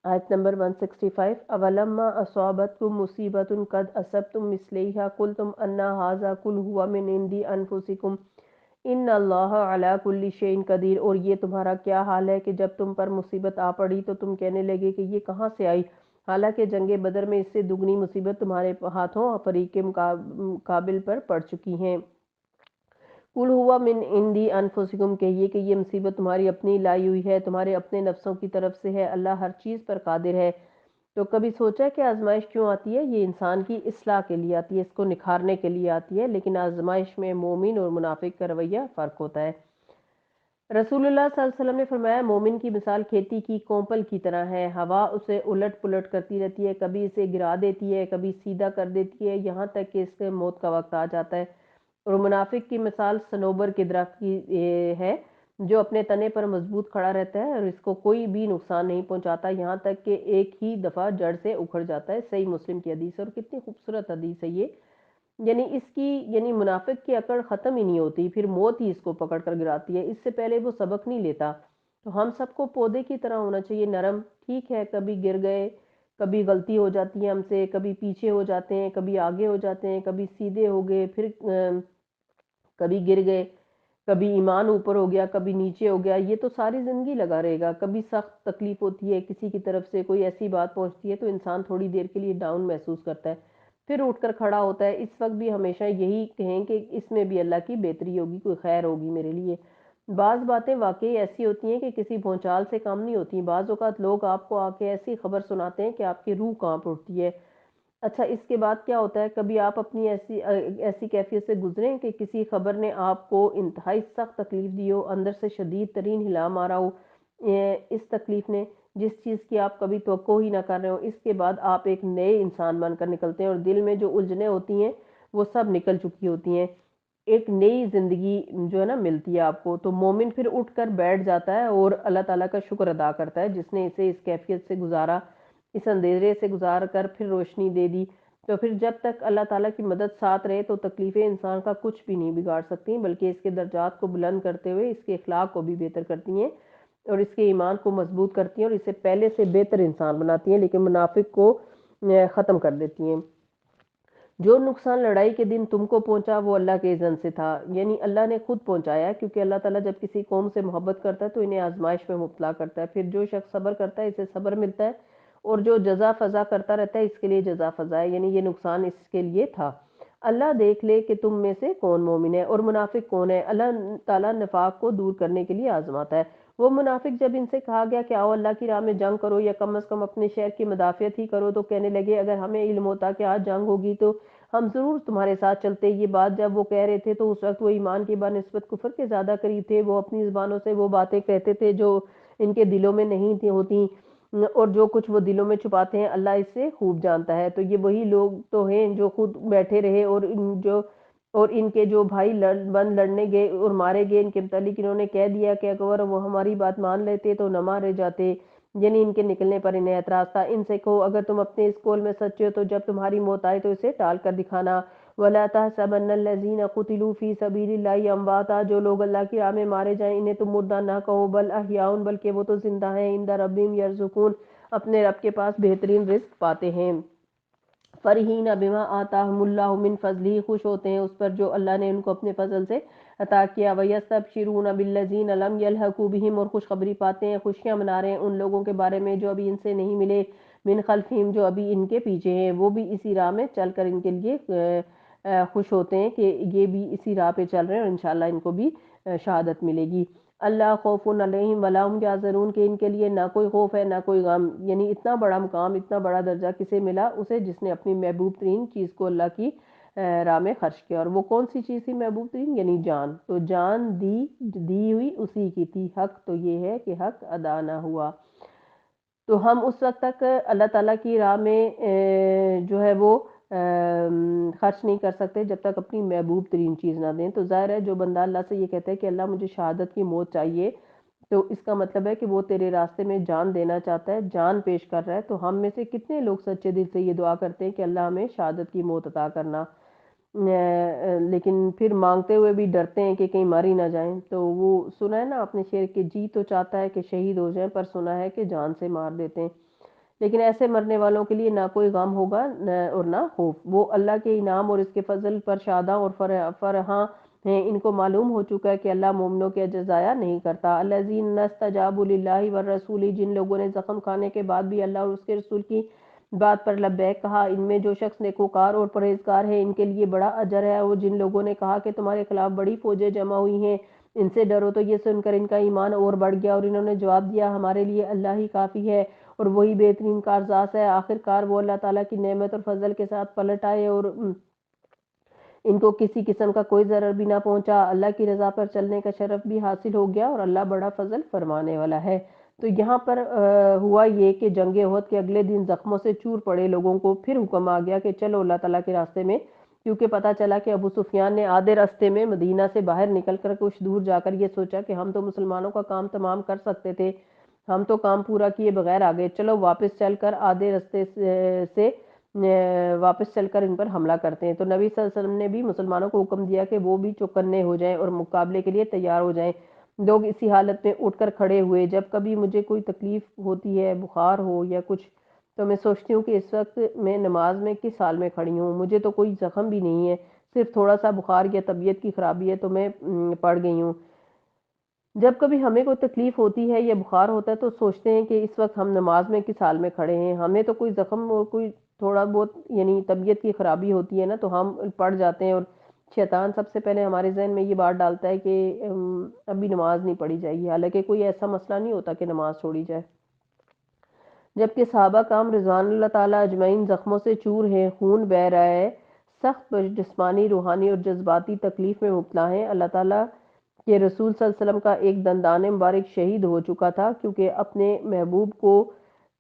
آیت نمبر 165 اولما اصابتکم مصیبت قد اصبتم مثلیہا قلتم انا ھذا قل ہوا من عندی انفسکم ان اللہ علی کل شیء قدیر۔ اور یہ تمہارا کیا حال ہے کہ جب تم پر مصیبت آ پڑی تو تم کہنے لگے کہ یہ کہاں سے آئی، حالانکہ جنگ بدر میں اس سے دگنی مصیبت تمہارے ہاتھوں فریق کے مقابل پر پڑ چکی ہیں۔ قل ہوا من عندی انفسکم، کہیے کہ یہ مصیبت تمہاری اپنی لائی ہوئی ہے، تمہارے اپنے نفسوں کی طرف سے ہے، اللہ ہر چیز پر قادر ہے۔ تو کبھی سوچا کہ آزمائش کیوں آتی ہے؟ یہ انسان کی اصلاح کے لیے آتی ہے، اس کو نکھارنے کے لیے آتی ہے، لیکن آزمائش میں مومن اور منافق کا رویہ فرق ہوتا ہے۔ رسول اللہ صلی اللہ علیہ وسلم نے فرمایا مومن کی مثال کھیتی کی کومپل کی طرح ہے، ہوا اسے الٹ پلٹ کرتی رہتی ہے، کبھی اسے گرا دیتی ہے، کبھی سیدھا کر دیتی ہے، یہاں تک کہ اس کے موت کا وقت آ جاتا ہے۔ اور منافق کی مثال صنوبر کے درخت کی ہے جو اپنے تنے پر مضبوط کھڑا رہتا ہے اور اس کو کوئی بھی نقصان نہیں پہنچاتا، یہاں تک کہ ایک ہی دفعہ جڑ سے اکھڑ جاتا ہے۔ صحیح مسلم کی حدیث ہے، اور کتنی خوبصورت حدیث ہے یہ، یعنی منافق کی اکڑ ختم ہی نہیں ہوتی، پھر موت ہی اس کو پکڑ کر گراتی ہے، اس سے پہلے وہ سبق نہیں لیتا۔ تو ہم سب کو پودے کی طرح ہونا چاہیے، نرم، ٹھیک ہے کبھی گر گئے، کبھی غلطی ہو جاتی ہے ہم سے، کبھی پیچھے ہو جاتے ہیں، کبھی آگے ہو جاتے ہیں، کبھی سیدھے ہو گئے، پھر کبھی گر گئے، کبھی ایمان اوپر ہو گیا، کبھی نیچے ہو گیا، یہ تو ساری زندگی لگا رہے گا۔ کبھی سخت تکلیف ہوتی ہے، کسی کی طرف سے کوئی ایسی بات پہنچتی ہے تو انسان تھوڑی دیر کے لیے ڈاؤن محسوس کرتا ہے، پھر اٹھ کر کھڑا ہوتا ہے۔ اس وقت بھی ہمیشہ یہی کہیں کہ اس میں بھی اللہ کی بہتری ہوگی، کوئی خیر ہوگی میرے لیے۔ بعض باتیں واقعی ایسی ہوتی ہیں کہ کسی بھونچال سے کم نہیں ہوتی، بعض اوقات لوگ آپ کو آ کے ایسی خبر سناتے ہیں کہ آپ کی روح کانپ اٹھتی ہے۔ اچھا اس کے بعد کیا ہوتا ہے؟ کبھی آپ اپنی ایسی کیفیت سے گزریں کہ کسی خبر نے آپ کو انتہائی سخت تکلیف دی ہو، اندر سے شدید ترین ہلا مارا ہو، اس تکلیف نے جس چیز کی آپ کبھی توقع ہی نہ کر رہے ہو، اس کے بعد آپ ایک نئے انسان بن کر نکلتے ہیں اور دل میں جو الجھنیں ہوتی ہیں وہ سب نکل چکی ہوتی ہیں، ایک نئی زندگی جو ہے نا ملتی ہے آپ کو۔ تو مومن پھر اٹھ کر بیٹھ جاتا ہے اور اللہ تعالیٰ کا شکر ادا کرتا ہے جس نے اسے اس کیفیت سے گزارا، اس اندھیرے سے گزار کر پھر روشنی دے دی۔ تو پھر جب تک اللہ تعالیٰ کی مدد ساتھ رہے تو تکلیفیں انسان کا کچھ بھی نہیں بگاڑ سکتی، بلکہ اس کے درجات کو بلند کرتے ہوئے اس کے اخلاق کو بھی بہتر کرتی ہیں اور اس کے ایمان کو مضبوط کرتی ہیں اور اسے پہلے سے بہتر انسان بناتی ہیں، لیکن منافق کو ختم کر دیتی ہیں۔ جو نقصان لڑائی کے دن تم کو پہنچا وہ اللہ کے اذن سے تھا، یعنی اللہ نے خود پہنچایا، کیونکہ اللہ تعالیٰ جب کسی قوم سے محبت کرتا ہے تو انہیں آزمائش میں مبتلا کرتا ہے، پھر جو شخص صبر کرتا ہے اسے صبر ملتا ہے، اور جو جزا فضا کرتا رہتا ہے اس کے لیے جزا فضا ہے، یعنی یہ نقصان اس کے لیے تھا۔ اللہ دیکھ لے کہ تم میں سے کون مومن ہے اور منافق کون ہے۔ اللہ تعالیٰ نفاق کو دور کرنے کے لیے آزماتا ہے۔ وہ منافق جب ان سے کہا گیا کہ آؤ اللہ کی راہ میں جنگ کرو یا کم از کم اپنے شہر کی مدافعت ہی کرو، تو کہنے لگے اگر ہمیں علم ہوتا کہ آج جنگ ہوگی تو ہم ضرور تمہارے ساتھ چلتے۔ یہ بات جب وہ کہہ رہے تھے تو اس وقت وہ ایمان کی بنسبت کفر کے زیادہ قریب تھے، وہ اپنی زبانوں سے وہ باتیں کہتے تھے جو ان کے دلوں میں نہیں تھی ہوتی، اور جو کچھ وہ دلوں میں چھپاتے ہیں اللہ اس سے خوب جانتا ہے۔ تو یہ وہی لوگ تو ہیں جو خود بیٹھے رہے اور ان کے جو بھائی لڑنے گئے اور مارے گئے، ان کے متعلق انہوں نے کہہ دیا کہ اگر وہ ہماری بات مان لیتے تو نہ مارے جاتے، یعنی ان کے نکلنے پر انہیں اعتراض تھا۔ ان سے کہو اگر تم اپنے اس قول میں سچے ہو تو جب تمہاری موت آئے تو اسے ٹال کر دکھانا۔ وَلَا تَحْسَبَنَّ الَّذِينَ قُتِلُوا فِي سَبِيلِ اللَّهِ أَمْوَاتًا، جو لوگ اللہ کی راہ میں مارے جائیں انہیں تم مردہ نہ کہو، بل احیاء، بلکہ وہ تو زندہ ہیں، عند ربہم یرزقون، اپنے رب کے پاس بہترین رزق پاتے ہیں۔ فرحین بما آتاہم اللہ من فضلہ، خوش ہوتے ہیں اس پر جو اللہ نے ان کو اپنے فضل سے عطا کیا۔ وَيَسْتَبْشِرُونَ بِالَّذِينَ لَمْ يَلْحَقُوا بِهِمْ، اور خوشخبری پاتے ہیں، خوشیاں منا رہے ہیں ان لوگوں کے بارے میں جو ابھی ان سے نہیں ملے، من خلفہم، جو ابھی ان کے پیچھے ہیں، وہ بھی اسی راہ میں چل کر ان کے لیے خوش ہوتے ہیں کہ یہ بھی اسی راہ پہ چل رہے ہیں اور انشاءاللہ ان کو بھی شہادت ملے گی۔ اللہ خوف علیہم ولا ہم یحزنون، کہ ان کے لیے نہ کوئی خوف ہے نہ کوئی غم، یعنی اتنا بڑا مقام، اتنا بڑا درجہ کسے ملا؟ اسے جس نے اپنی محبوب ترین چیز کو اللہ کی راہ میں خرچ کیا۔ اور وہ کون سی چیز تھی محبوب ترین؟ یعنی جان۔ تو جان دی ہوئی اسی کی تھی، حق تو یہ ہے کہ حق ادا نہ ہوا۔ تو ہم اس وقت تک اللہ تعالیٰ کی راہ میں جو ہے وہ خرچ نہیں کر سکتے جب تک اپنی محبوب ترین چیز نہ دیں۔ تو ظاہر ہے جو بندہ اللہ سے یہ کہتا ہے کہ اللہ مجھے شہادت کی موت چاہیے، تو اس کا مطلب ہے کہ وہ تیرے راستے میں جان دینا چاہتا ہے، جان پیش کر رہا ہے۔ تو ہم میں سے کتنے لوگ سچے دل سے یہ دعا کرتے ہیں کہ اللہ ہمیں شہادت کی موت عطا کرنا، لیکن پھر مانگتے ہوئے بھی ڈرتے ہیں کہ کہیں ماری نہ جائیں۔ تو وہ سنا ہے نا آپ نے شعر کہ جی تو چاہتا ہے کہ شہید ہو جائیں، پر سنا ہے کہ جان سے مار دیتے ہیں۔ لیکن ایسے مرنے والوں کے لیے نہ کوئی غم ہوگا اور نہ خوف، وہ اللہ کے انعام اور اس کے فضل پر شاداں اور فرحاں ہیں۔ ان کو معلوم ہو چکا ہے کہ اللہ مومنوں کے اجر ضائع نہیں کرتا۔ الذین استجابوا للہ والرسول، جن لوگوں نے زخم کھانے کے بعد بھی اللہ اور اس کے رسول کی بات پر لبیک کہا، ان میں جو شخص نیکوکار اور پرہیزگار ہے ان کے لیے بڑا اجر ہے۔ اور جن لوگوں نے کہا کہ تمہارے خلاف بڑی فوجیں جمع ہوئی ہیں، ان سے ڈرو، تو یہ سن کر ان کا ایمان اور بڑھ گیا، اور انہوں نے جواب دیا ہمارے لیے اللہ ہی کافی ہے اور وہی بہترین کارساز ہے۔ آخر کار وہ اللہ تعالیٰ کی نعمت اور فضل کے ساتھ پلٹ آئے اور ان کو کسی قسم کا کوئی ضرر بھی نہ پہنچا، اللہ کی رضا پر چلنے کا شرف بھی حاصل ہو گیا، اور اللہ بڑا فضل فرمانے والا ہے۔ تو یہاں پر ہوا یہ کہ جنگ احد کے اگلے دن زخموں سے چور پڑے لوگوں کو پھر حکم آ گیا کہ چلو اللہ تعالیٰ کے راستے میں، کیونکہ پتہ چلا کہ ابو سفیان نے آدھے راستے میں مدینہ سے باہر نکل کر کچھ دور جا کر یہ سوچا کہ ہم تو مسلمانوں کا کام تمام کر سکتے تھے، ہم تو کام پورا کیے بغیر آگے، چلو واپس چل کر آدھے راستے سے واپس چل کر ان پر حملہ کرتے ہیں۔ تو نبی صلی اللہ علیہ وسلم نے بھی مسلمانوں کو حکم دیا کہ وہ بھی چوکنے ہو جائیں اور مقابلے کے لیے تیار ہو جائیں۔ لوگ اسی حالت میں اٹھ کر کھڑے ہوئے۔ جب کبھی مجھے کوئی تکلیف ہوتی ہے، بخار ہو یا کچھ، تو میں سوچتی ہوں کہ اس وقت میں نماز میں کس حال میں کھڑی ہوں، مجھے تو کوئی زخم بھی نہیں ہے، صرف تھوڑا سا بخار یا طبیعت کی خرابی ہے تو میں پڑ گئی ہوں۔ جب کبھی ہمیں کوئی تکلیف ہوتی ہے یا بخار ہوتا ہے تو سوچتے ہیں کہ اس وقت ہم نماز میں کس حال میں کھڑے ہیں، ہمیں تو کوئی زخم اور کوئی تھوڑا بہت یعنی طبیعت کی خرابی ہوتی ہے نا تو ہم پڑ جاتے ہیں، اور شیطان سب سے پہلے ہمارے ذہن میں یہ بات ڈالتا ہے کہ ابھی نماز نہیں پڑھی جائے، حالانکہ کوئی ایسا مسئلہ نہیں ہوتا کہ نماز چھوڑی جائے۔ جبکہ صحابہ کرام رضوان اللہ تعالیٰ اجمعین زخموں سے چور ہیں، خون بہہ رہا ہے، سخت جسمانی، روحانی اور جذباتی تکلیف میں مبتلا ہیں۔ اللہ تعالیٰ کہ رسول صلی اللہ علیہ وسلم کا ایک دندان مبارک شہید ہو چکا تھا، کیونکہ اپنے محبوب کو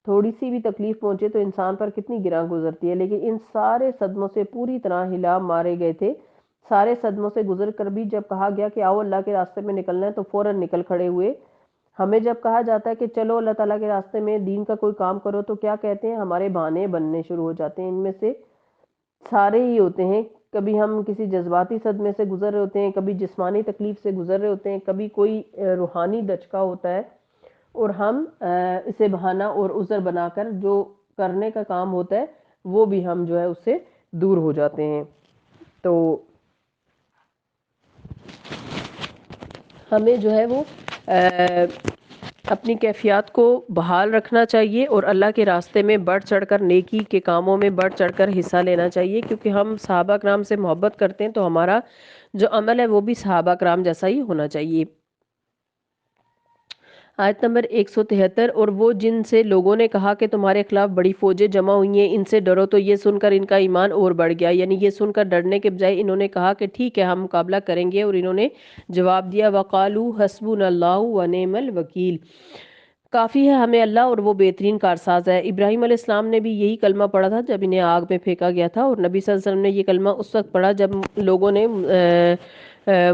تھوڑی سی بھی تکلیف پہنچے تو انسان پر کتنی گراں گزرتی ہے، لیکن ان سارے صدموں سے پوری طرح ہلا مارے گئے تھے۔ سارے صدموں سے گزر کر بھی جب کہا گیا کہ آؤ اللہ کے راستے میں نکلنا ہے تو فوراً نکل کھڑے ہوئے۔ ہمیں جب کہا جاتا ہے کہ چلو اللہ تعالیٰ کے راستے میں دین کا کوئی کام کرو تو کیا کہتے ہیں، ہمارے بہانے بننے شروع ہو جاتے ہیں۔ ان میں سے سارے ہی ہوتے ہیں، کبھی ہم کسی جذباتی صدمے سے گزر رہے ہوتے ہیں، کبھی جسمانی تکلیف سے گزر رہے ہوتے ہیں، کبھی کوئی روحانی دھچکا ہوتا ہے، اور ہم اسے بہانہ اور عذر بنا کر جو کرنے کا کام ہوتا ہے وہ بھی ہم جو ہے اس سے دور ہو جاتے ہیں۔ تو ہمیں جو ہے وہ اپنی کیفیات کو بحال رکھنا چاہیے اور اللہ کے راستے میں بڑھ چڑھ کر نیکی کے کاموں میں بڑھ چڑھ کر حصہ لینا چاہیے، کیونکہ ہم صحابہ کرام سے محبت کرتے ہیں تو ہمارا جو عمل ہے وہ بھی صحابہ کرام جیسا ہی ہونا چاہیے۔ آیت نمبر 173، اور وہ جن سے لوگوں نے کہا کہ تمہارے خلاف بڑی فوجیں جمع ہوئی ہیں، ان سے ڈرو، تو یہ سن کر ان کا ایمان اور بڑھ گیا، یعنی یہ سن کر ڈرنے کے بجائے انہوں نے کہا کہ ٹھیک ہے ہم مقابلہ کریں گے، اور انہوں نے جواب دیا وَقَالُوا حَسْبُنَا اللَّهُ وَنِعْمَ الْوَكِيلُ، کافی ہے ہمیں اللہ اور وہ بہترین کارساز ہے۔ ابراہیم علیہ السلام نے بھی یہی کلمہ پڑھا تھا جب انہیں آگ میں پھینکا گیا تھا، اور نبی صلی اللہ علیہ وسلم نے یہ کلمہ اس وقت پڑھا جب لوگوں نے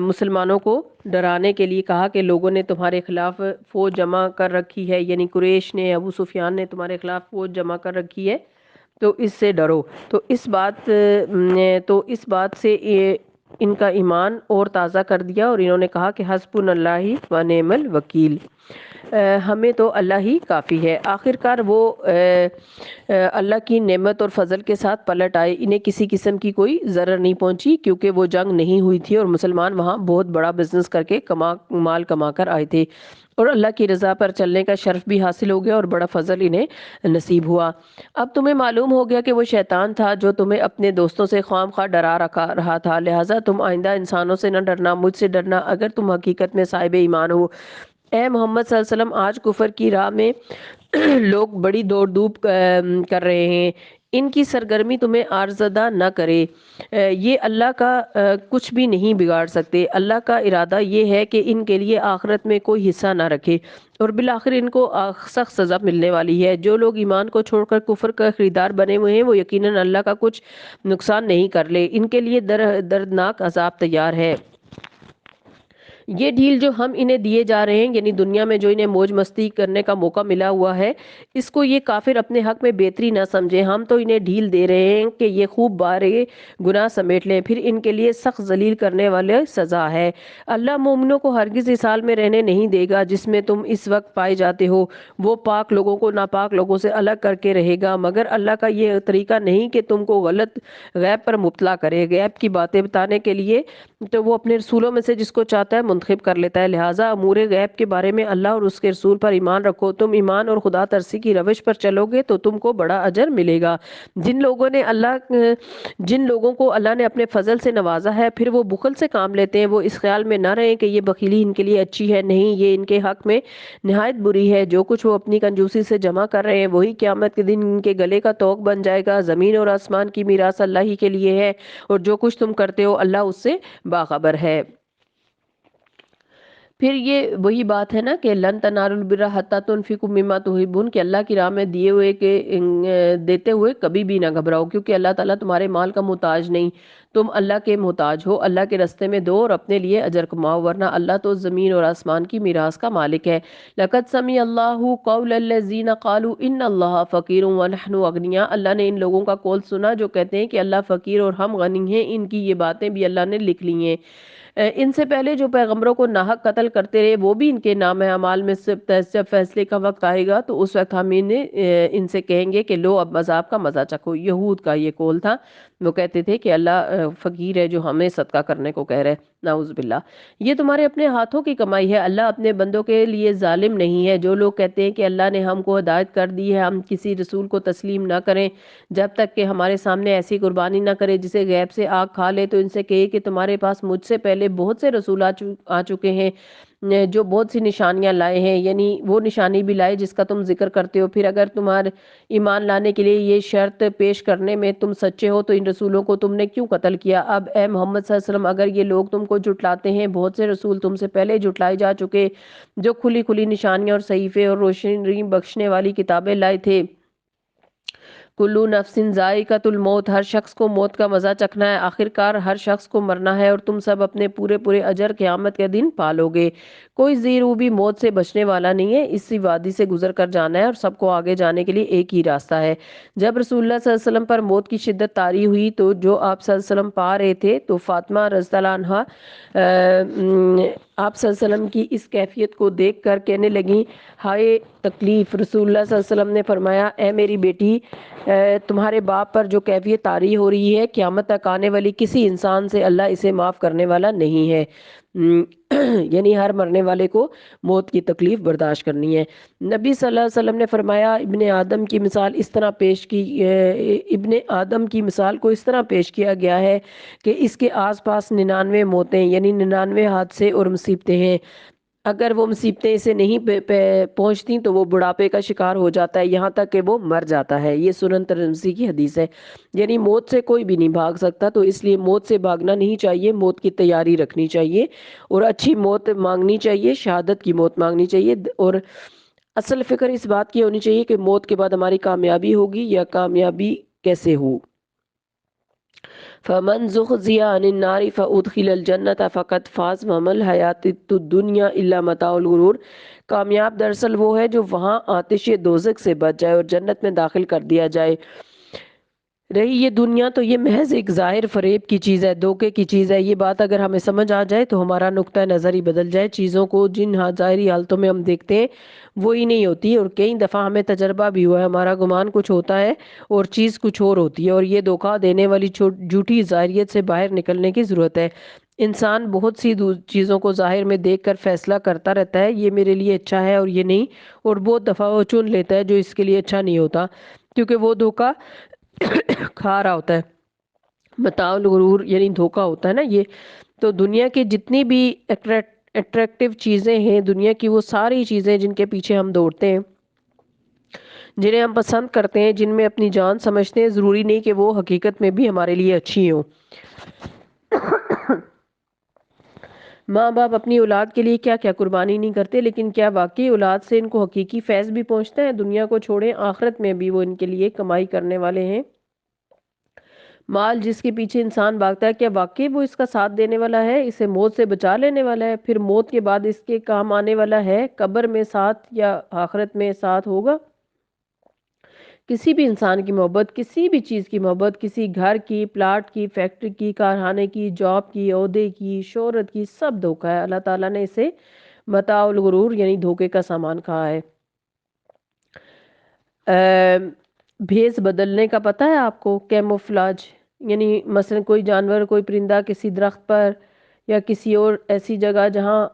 مسلمانوں کو ڈرانے کے لیے کہا کہ لوگوں نے تمہارے خلاف فوج جمع کر رکھی ہے، یعنی قریش نے، ابو سفیان نے تمہارے خلاف فوج جمع کر رکھی ہے تو اس سے ڈرو۔ تو اس بات سے ان کا ایمان اور تازہ کر دیا، اور انہوں نے کہا کہ حسبنا اللہ و نعم الوکیل، ہمیں تو اللہ ہی کافی ہے۔ آخر کار وہ اللہ کی نعمت اور فضل کے ساتھ پلٹ آئے، انہیں کسی قسم کی کوئی ضرر نہیں پہنچی، کیونکہ وہ جنگ نہیں ہوئی تھی اور مسلمان وہاں بہت بڑا بزنس کر کے مال کما کر آئے تھے، اور اللہ کی رضا پر چلنے کا شرف بھی حاصل ہو گیا اور بڑا فضل انہیں نصیب ہوا۔ اب تمہیں معلوم ہو گیا کہ وہ شیطان تھا جو تمہیں اپنے دوستوں سے خواہ مخواہ ڈرا رہا تھا، لہٰذا تم آئندہ انسانوں سے نہ ڈرنا، مجھ سے ڈرنا اگر تم حقیقت میں صاحب ایمان ہو۔ اے محمد صلی اللہ علیہ وسلم، آج کفر کی راہ میں لوگ بڑی دوڑ دھوپ کر رہے ہیں، ان کی سرگرمی تمہیں آرزدہ نہ کرے، یہ اللہ کا کچھ بھی نہیں بگاڑ سکتے۔ اللہ کا ارادہ یہ ہے کہ ان کے لیے آخرت میں کوئی حصہ نہ رکھے، اور بالآخر ان کو سخت سزا ملنے والی ہے۔ جو لوگ ایمان کو چھوڑ کر کفر کا خریدار بنے ہوئے ہیں وہ یقیناً اللہ کا کچھ نقصان نہیں کر لے، ان کے لیے دردناک عذاب تیار ہے۔ یہ ڈھیل جو ہم انہیں دیے جا رہے ہیں، یعنی دنیا میں جو انہیں موج مستی کرنے کا موقع ملا ہوا ہے، اس کو یہ کافر اپنے حق میں بہتری نہ سمجھیں۔ ہم تو انہیں ڈھیل دے رہے ہیں کہ یہ خوب بارے گناہ سمیٹ لیں، پھر ان کے لیے سخت ذلیل کرنے والے سزا ہے۔ اللہ مومنوں کو ہرگز اس حال میں رہنے نہیں دے گا جس میں تم اس وقت پائے جاتے ہو۔ وہ پاک لوگوں کو ناپاک لوگوں سے الگ کر کے رہے گا، مگر اللہ کا یہ طریقہ نہیں کہ تم کو غلط غیب پر مبتلا کرے۔ غیب کی باتیں بتانے کے لیے تو وہ اپنے رسولوں میں سے جس کو چاہتا ہے منتخب کر لیتا ہے، لہٰذا امور غیب کے بارے میں اللہ اور اس کے رسول پر ایمان رکھو۔ تم ایمان اور خدا ترسی کی روش پر چلو گے تو تم کو بڑا اجر ملے گا۔ جن لوگوں کو اللہ نے اپنے فضل سے نوازا ہے پھر وہ بخل سے کام لیتے ہیں، وہ اس خیال میں نہ رہیں کہ یہ بخیلی ان کے لیے اچھی ہے، نہیں، یہ ان کے حق میں نہایت بری ہے۔ جو کچھ وہ اپنی کنجوسی سے جمع کر رہے ہیں وہی قیامت کے دن ان کے گلے کا توق بن جائے گا۔ زمین اور آسمان کی میراث اللہ ہی کے لیے ہے، اور جو کچھ تم کرتے ہو اللہ اس سے باخبر ہے۔ پھر یہ وہی بات ہے نا کہ لن تنالوا البر حتی تنفقوا مما تحبون، کہ اللہ کی راہ میں دیتے ہوئے کبھی بھی نہ گھبراؤ، کیونکہ اللہ تعالیٰ تمہارے مال کا محتاج نہیں، تم اللہ کے محتاج ہو۔ اللہ کے رستے میں دو اور اپنے لیے اجر کماؤ، ورنہ اللہ تو زمین اور آسمان کی میراث کا مالک ہے۔ لقد سمع اللہ قول الذین قالوا ان اللہ فقیر ونحن اغنیاء، اللہ نے ان لوگوں کا قول سنا جو کہتے ہیں کہ اللہ فقیر اور ہم غنی ہیں۔ ان کی یہ باتیں بھی اللہ نے لکھ لی ہیں۔ ان سے پہلے جو پیغمبروں کو ناحق قتل کرتے رہے وہ بھی ان کے نام اعمال میں سے جب فیصلے کا وقت آئے گا تو اس وقت ہم ان سے کہیں گے کہ لو اب عذاب کا مزہ چکھو۔ یہود کا یہ قول تھا، وہ کہتے تھے کہ اللہ فقیر ہے جو ہمیں صدقہ کرنے کو کہہ رہے، نعوذ باللہ۔ یہ تمہارے اپنے ہاتھوں کی کمائی ہے، اللہ اپنے بندوں کے لیے ظالم نہیں ہے۔ جو لوگ کہتے ہیں کہ اللہ نے ہم کو ہدایت کر دی ہے، ہم کسی رسول کو تسلیم نہ کریں جب تک کہ ہمارے سامنے ایسی قربانی نہ کرے جسے غیب سے آگ کھا لے، تو ان سے کہے کہ تمہارے پاس مجھ سے پہلے بہت سے رسول آ چکے ہیں جو بہت سی نشانیاں لائے ہیں، یعنی وہ نشانی بھی لائے جس کا تم ذکر کرتے ہو۔ پھر اگر تمہارے ایمان لانے کے لیے یہ شرط پیش کرنے میں تم سچے ہو تو ان رسولوں کو تم نے کیوں قتل کیا؟ اب اے محمد صلی اللہ علیہ وسلم، اگر یہ لوگ تم کو جھٹلاتے ہیں، بہت سے رسول تم سے پہلے جھٹلائے جا چکے جو کھلی کھلی نشانیاں اور صحیفے اور روشنی بخشنے والی کتابیں لائے تھے۔ کلو نفس ذائقۃ الموت، ہر شخص کو موت کا مزہ چکھنا ہے، آخرکار ہر شخص کو مرنا ہے، اور تم سب اپنے پورے اجر قیامت کے دن پالو گے۔ کوئی زیرو بھی موت سے بچنے والا نہیں ہے، اسی وادی سے گزر کر جانا ہے اور سب کو آگے جانے کے لیے ایک ہی راستہ ہے۔ جب رسول اللہ صلی اللہ علیہ وسلم پر موت کی شدت طاری ہوئی تو جو آپ صلی اللہ علیہ وسلم پا رہے تھے تو فاطمہ رضی اللہ عنہا آپ صلی اللہ علیہ وسلم کی اس کیفیت کو دیکھ کر کہنے لگیں، ہائے تکلیف۔ رسول اللہ صلی اللہ علیہ وسلم نے فرمایا، اے میری بیٹی، تمہارے باپ پر جو کیفیت طاری ہو رہی ہے قیامت تک آنے والی کسی انسان سے اللہ اسے معاف کرنے والا نہیں ہے۔ یعنی ہر مرنے والے کو موت کی تکلیف برداشت کرنی ہے۔ نبی صلی اللہ علیہ وسلم نے فرمایا، ابن آدم کی مثال کو اس طرح پیش کیا گیا ہے کہ اس کے آس پاس 99 موتیں یعنی 99 حادثے اور مصیبتیں ہیں۔ اگر وہ مصیبتیں اسے نہیں پہنچتی تو وہ بڑھاپے کا شکار ہو جاتا ہے یہاں تک کہ وہ مر جاتا ہے۔ یہ سنن ترمذی کی حدیث ہے۔ یعنی موت سے کوئی بھی نہیں بھاگ سکتا، تو اس لیے موت سے بھاگنا نہیں چاہیے، موت کی تیاری رکھنی چاہیے اور اچھی موت مانگنی چاہیے، شہادت کی موت مانگنی چاہیے، اور اصل فکر اس بات کی ہونی چاہیے کہ موت کے بعد ہماری کامیابی ہوگی یا کامیابی کیسے ہو۔ فمن زحزح عن النار فادخل الجنة فقد فاز وما الحیاۃ الدنیا الا متاع الغرور، کامیاب دراصل وہ ہے جو وہاں آتش دوزخ سے بچ جائے اور جنت میں داخل کر دیا جائے۔ رہی یہ دنیا تو یہ محض ایک ظاہر فریب کی چیز ہے، دھوکے کی چیز ہے۔ یہ بات اگر ہمیں سمجھ آ جائے تو ہمارا نقطہ نظر ہی بدل جائے۔ چیزوں کو جن ظاہری حالتوں میں ہم دیکھتے ہیں وہی نہیں ہوتی، اور کئی دفعہ ہمیں تجربہ بھی ہوا ہے، ہمارا گمان کچھ ہوتا ہے اور چیز کچھ اور ہوتی ہے، اور یہ دھوکہ دینے والی جھوٹی ظاہریت سے باہر نکلنے کی ضرورت ہے۔ انسان بہت سی چیزوں کو ظاہر میں دیکھ کر فیصلہ کرتا رہتا ہے، یہ میرے لیے اچھا ہے اور یہ نہیں، اور بہت دفعہ وہ چن لیتا ہے جو اس کے لیے اچھا نہیں ہوتا، کیونکہ وہ دھوکہ کھا رہا ہوتا ہے۔ متاع الغرور یعنی دھوکہ ہوتا ہے نا یہ۔ تو دنیا کی جتنی بھی اٹریکٹیو چیزیں ہیں دنیا کی، وہ ساری چیزیں جن کے پیچھے ہم دوڑتے ہیں، جنہیں ہم پسند کرتے ہیں، جن میں اپنی جان سمجھتے ہیں، ضروری نہیں کہ وہ حقیقت میں بھی ہمارے لیے اچھی ہوں۔ ماں باپ اپنی اولاد کے لیے کیا کیا قربانی نہیں کرتے، لیکن کیا واقعی اولاد سے ان کو حقیقی فیض بھی پہنچتا ہے؟ دنیا کو چھوڑیں، آخرت میں بھی وہ ان کے لیے کمائی کرنے والے ہیں۔ مال جس کے پیچھے انسان بھاگتا ہے، کیا واقعی وہ اس کا ساتھ دینے والا ہے، اسے موت سے بچا لینے والا ہے، پھر موت کے بعد اس کے کام آنے والا ہے، قبر میں ساتھ یا آخرت میں ساتھ ہوگا؟ کسی بھی انسان کی محبت، کسی بھی چیز کی محبت، کسی گھر کی، پلاٹ کی، فیکٹری کی، کارخانے کی، جاب کی، عہدے کی، شہرت کی، سب دھوکہ ہے۔ اللہ تعالیٰ نے اسے متاع الغرور یعنی دھوکے کا سامان کہا ہے۔ بھیس بدلنے کا پتہ ہے آپ کو؟ کیموفلاج، یعنی مثلا کوئی جانور، کوئی پرندہ کسی درخت پر یا کسی اور ایسی جگہ جہاں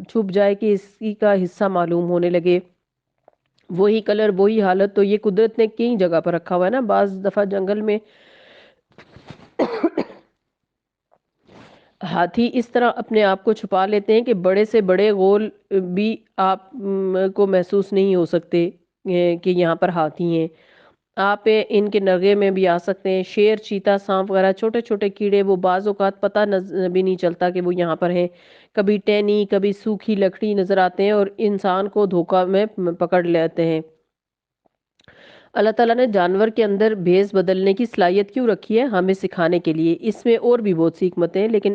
چھپ جائے کہ اس کا حصہ معلوم ہونے لگے، وہی کلر وہی حالت، تو یہ قدرت نے کئی جگہ پر رکھا ہوا ہے نا۔ بعض دفعہ جنگل میں ہاتھی اس طرح اپنے آپ کو چھپا لیتے ہیں کہ بڑے سے بڑے غول بھی آپ کو محسوس نہیں ہو سکتے کہ یہاں پر ہاتھی ہیں۔ آپ ان کے نرغے میں بھی آ سکتے ہیں۔ شیر، چیتا، سانپ وغیرہ چھوٹے چھوٹے کیڑے، وہ بعض اوقات پتہ بھی نہیں چلتا کہ وہ یہاں پر ہیں۔ کبھی ٹہنی، کبھی سوکھی لکڑی نظر آتے ہیں اور انسان کو دھوکہ میں پکڑ لیتے ہیں۔ اللہ تعالیٰ نے جانور کے اندر بھیس بدلنے کی صلاحیت کیوں رکھی ہے؟ ہمیں سکھانے کے لیے۔ اس میں اور بھی بہت سی حکمتیں ہیں، لیکن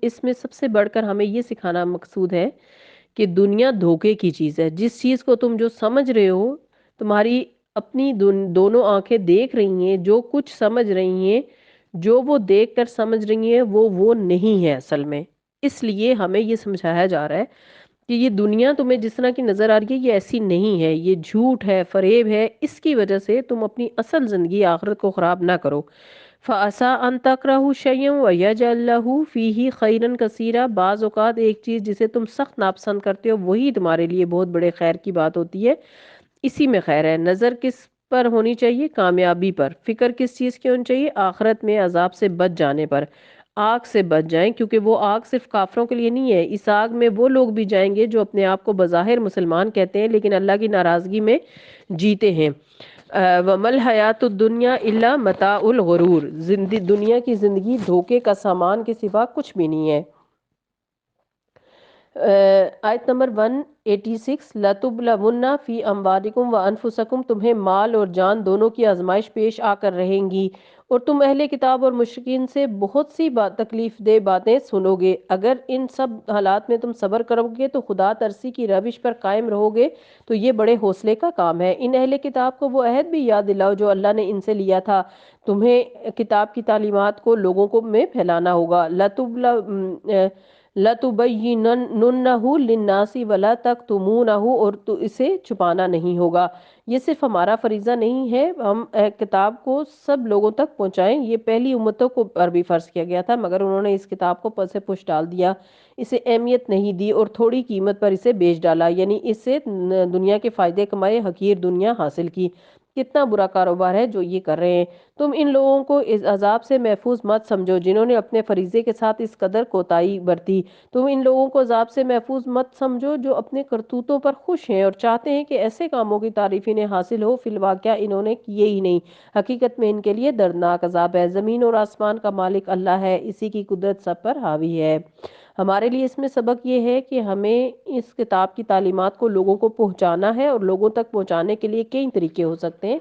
اس میں سب سے بڑھ کر ہمیں یہ سکھانا مقصود ہے کہ دنیا دھوکے کی چیز ہے۔ جس چیز کو تم جو سمجھ رہے ہو، تمہاری اپنی دونوں آنکھیں دیکھ رہی ہیں، جو کچھ سمجھ رہی ہیں، جو وہ دیکھ کر سمجھ رہی ہیں، وہ نہیں ہے اصل میں۔ اس لیے ہمیں یہ سمجھایا جا رہا ہے کہ یہ دنیا تمہیں جس طرح کی نظر آ رہی ہے، یہ ایسی نہیں ہے، یہ جھوٹ ہے، فریب ہے۔ اس کی وجہ سے تم اپنی اصل زندگی آخرت کو خراب نہ کرو۔ فَعَسَىٰ أَن تَكْرَهُوا شَيْئًا وَيَجْعَل لَّهُ فِيهِ خَيْرًا كَثِيرًا۔ بعض اوقات ایک چیز جسے تم سخت ناپسند کرتے ہو، وہی تمہارے لیے بہت بڑے خیر کی بات ہوتی ہے۔ اسی میں خیر ہے۔ نظر کس پر ہونی چاہیے؟ کامیابی پر۔ فکر کس چیز کی ہونی چاہیے؟ آخرت میں عذاب سے بچ جانے پر۔ آگ سے بچ جائیں، کیونکہ وہ آگ صرف کافروں کے لیے نہیں ہے۔ اس آگ میں وہ لوگ بھی جائیں گے جو اپنے آپ کو بظاہر مسلمان کہتے ہیں لیکن اللہ کی ناراضگی میں جیتے ہیں۔ وَمَا الْحَيَاةُ الدُّنْيَا إِلَّا مَتَاعُ الْغُرُورِ۔ دنیا کی زندگی دھوکے کا سامان کے سوا کچھ بھی نہیں ہے۔ آیت نمبر 186، لَتُبْلَوُنَّ فِي أَمْوَالِكُمْ وَأَنفُسِكُمْ۔ تمہیں مال اور جان دونوں کی آزمائش پیش آ کر رہیں گی، اور تم اہل کتاب اور مشرکین سے بہت سی تکلیف دہ باتیں سنو گے۔ اگر ان سب حالات میں تم صبر کرو گے تو خدا ترسی کی روش پر قائم رہو گے تو یہ بڑے حوصلے کا کام ہے۔ ان اہل کتاب کو وہ عہد بھی یاد دلاؤ جو اللہ نے ان سے لیا تھا۔ تمہیں کتاب کی تعلیمات کو لوگوں کو میں پھیلانا ہوگا۔ لَتُبَيِّنُنَّهُ لِلنَّاسِ وَلَا تَكْتُمُونَهُ، اور تو اسے چھپانا نہیں ہوگا۔ یہ صرف ہمارا فریضہ نہیں ہے، ہم کتاب کو سب لوگوں تک پہنچائیں۔ یہ پہلی امتوں کو پر بھی فرض کیا گیا تھا، مگر انہوں نے اس کتاب کو پس پش ڈال دیا، اسے اہمیت نہیں دی اور تھوڑی قیمت پر اسے بیچ ڈالا، یعنی اس سے دنیا کے فائدے کمائے، حقیر دنیا حاصل کی۔ کتنا برا کاروبار ہے جو یہ کر رہے ہیں۔ تم ان لوگوں کو اس عذاب سے محفوظ مت سمجھو جنہوں نے اپنے فریضے کے ساتھ اس قدر کوتاہی برتی۔ تم ان لوگوں کو عذاب سے محفوظ مت سمجھو جو اپنے کرتوتوں پر خوش ہیں اور چاہتے ہیں کہ ایسے کاموں کی تعریف انہیں حاصل ہو، فی الواقع انہوں نے کیے ہی نہیں۔ حقیقت میں ان کے لیے دردناک عذاب ہے۔ زمین اور آسمان کا مالک اللہ ہے، اسی کی قدرت سب پر حاوی ہے۔ ہمارے لیے اس میں سبق یہ ہے کہ ہمیں اس کتاب کی تعلیمات کو لوگوں کو پہنچانا ہے، اور لوگوں تک پہنچانے کے لیے کئی طریقے ہو سکتے ہیں۔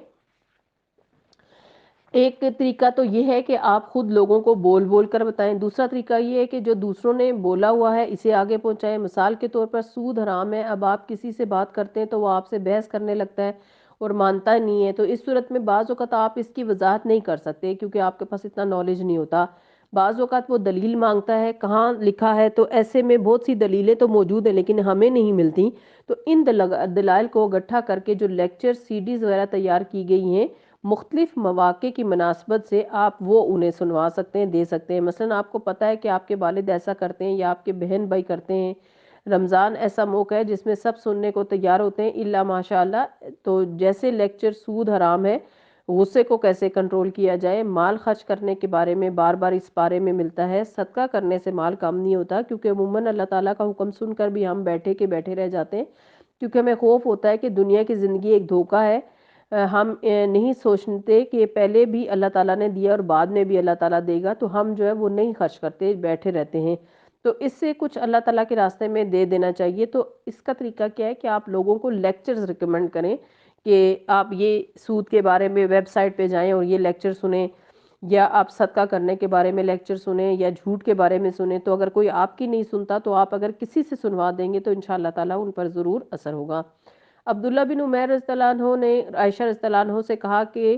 ایک طریقہ تو یہ ہے کہ آپ خود لوگوں کو بول بول کر بتائیں۔ دوسرا طریقہ یہ ہے کہ جو دوسروں نے بولا ہوا ہے اسے آگے پہنچائیں۔ مثال کے طور پر سود حرام ہے، اب آپ کسی سے بات کرتے ہیں تو وہ آپ سے بحث کرنے لگتا ہے اور مانتا نہیں ہے، تو اس صورت میں بعض اوقات آپ اس کی وضاحت نہیں کر سکتے کیونکہ آپ کے پاس اتنا نالج نہیں ہوتا۔ بعض اوقات وہ دلیل مانگتا ہے، کہاں لکھا ہے، تو ایسے میں بہت سی دلیلیں تو موجود ہیں لیکن ہمیں نہیں ملتی، تو ان دلائل کو اکٹھا کر کے جو لیکچر سی ڈیز وغیرہ تیار کی گئی ہیں مختلف مواقع کی مناسبت سے، آپ وہ انہیں سنوا سکتے ہیں، دے سکتے ہیں۔ مثلا آپ کو پتہ ہے کہ آپ کے والد ایسا کرتے ہیں یا آپ کے بہن بھائی کرتے ہیں، رمضان ایسا موقع ہے جس میں سب سننے کو تیار ہوتے ہیں الا ماشاء اللہ، تو جیسے لیکچر سود حرام ہے، غصے کو کیسے کنٹرول کیا جائے، مال خرچ کرنے کے بارے میں بار بار اس بارے میں ملتا ہے، صدقہ کرنے سے مال کم نہیں ہوتا، کیونکہ عموماً اللہ تعالیٰ کا حکم سن کر بھی ہم بیٹھے کے بیٹھے رہ جاتے ہیں، کیونکہ ہمیں خوف ہوتا ہے کہ دنیا کی زندگی ایک دھوکہ ہے۔ ہم نہیں سوچتے کہ پہلے بھی اللہ تعالیٰ نے دیا اور بعد میں بھی اللہ تعالیٰ دے گا، تو ہم جو ہے وہ نہیں خرچ کرتے، بیٹھے رہتے ہیں، تو اس سے کچھ اللہ تعالیٰ کے راستے میں دے دینا چاہیے۔ تو اس کا طریقہ کیا ہے کہ آپ لوگوں کو لیکچرز ریکمنڈ کریں کہ آپ یہ سود کے بارے میں ویب سائٹ پہ جائیں اور یہ لیکچر سنیں، یا آپ صدقہ کرنے کے بارے میں لیکچر سنیں یا جھوٹ کے بارے میں سنیں، تو اگر کوئی آپ کی نہیں سنتا تو آپ اگر کسی سے سنوا دیں گے تو انشاءاللہ تعالیٰ ان پر ضرور اثر ہوگا۔ عبداللہ بن عمیر رضی اللہ عنہ نے عائشہ رضی اللہ عنہ سے کہا کہ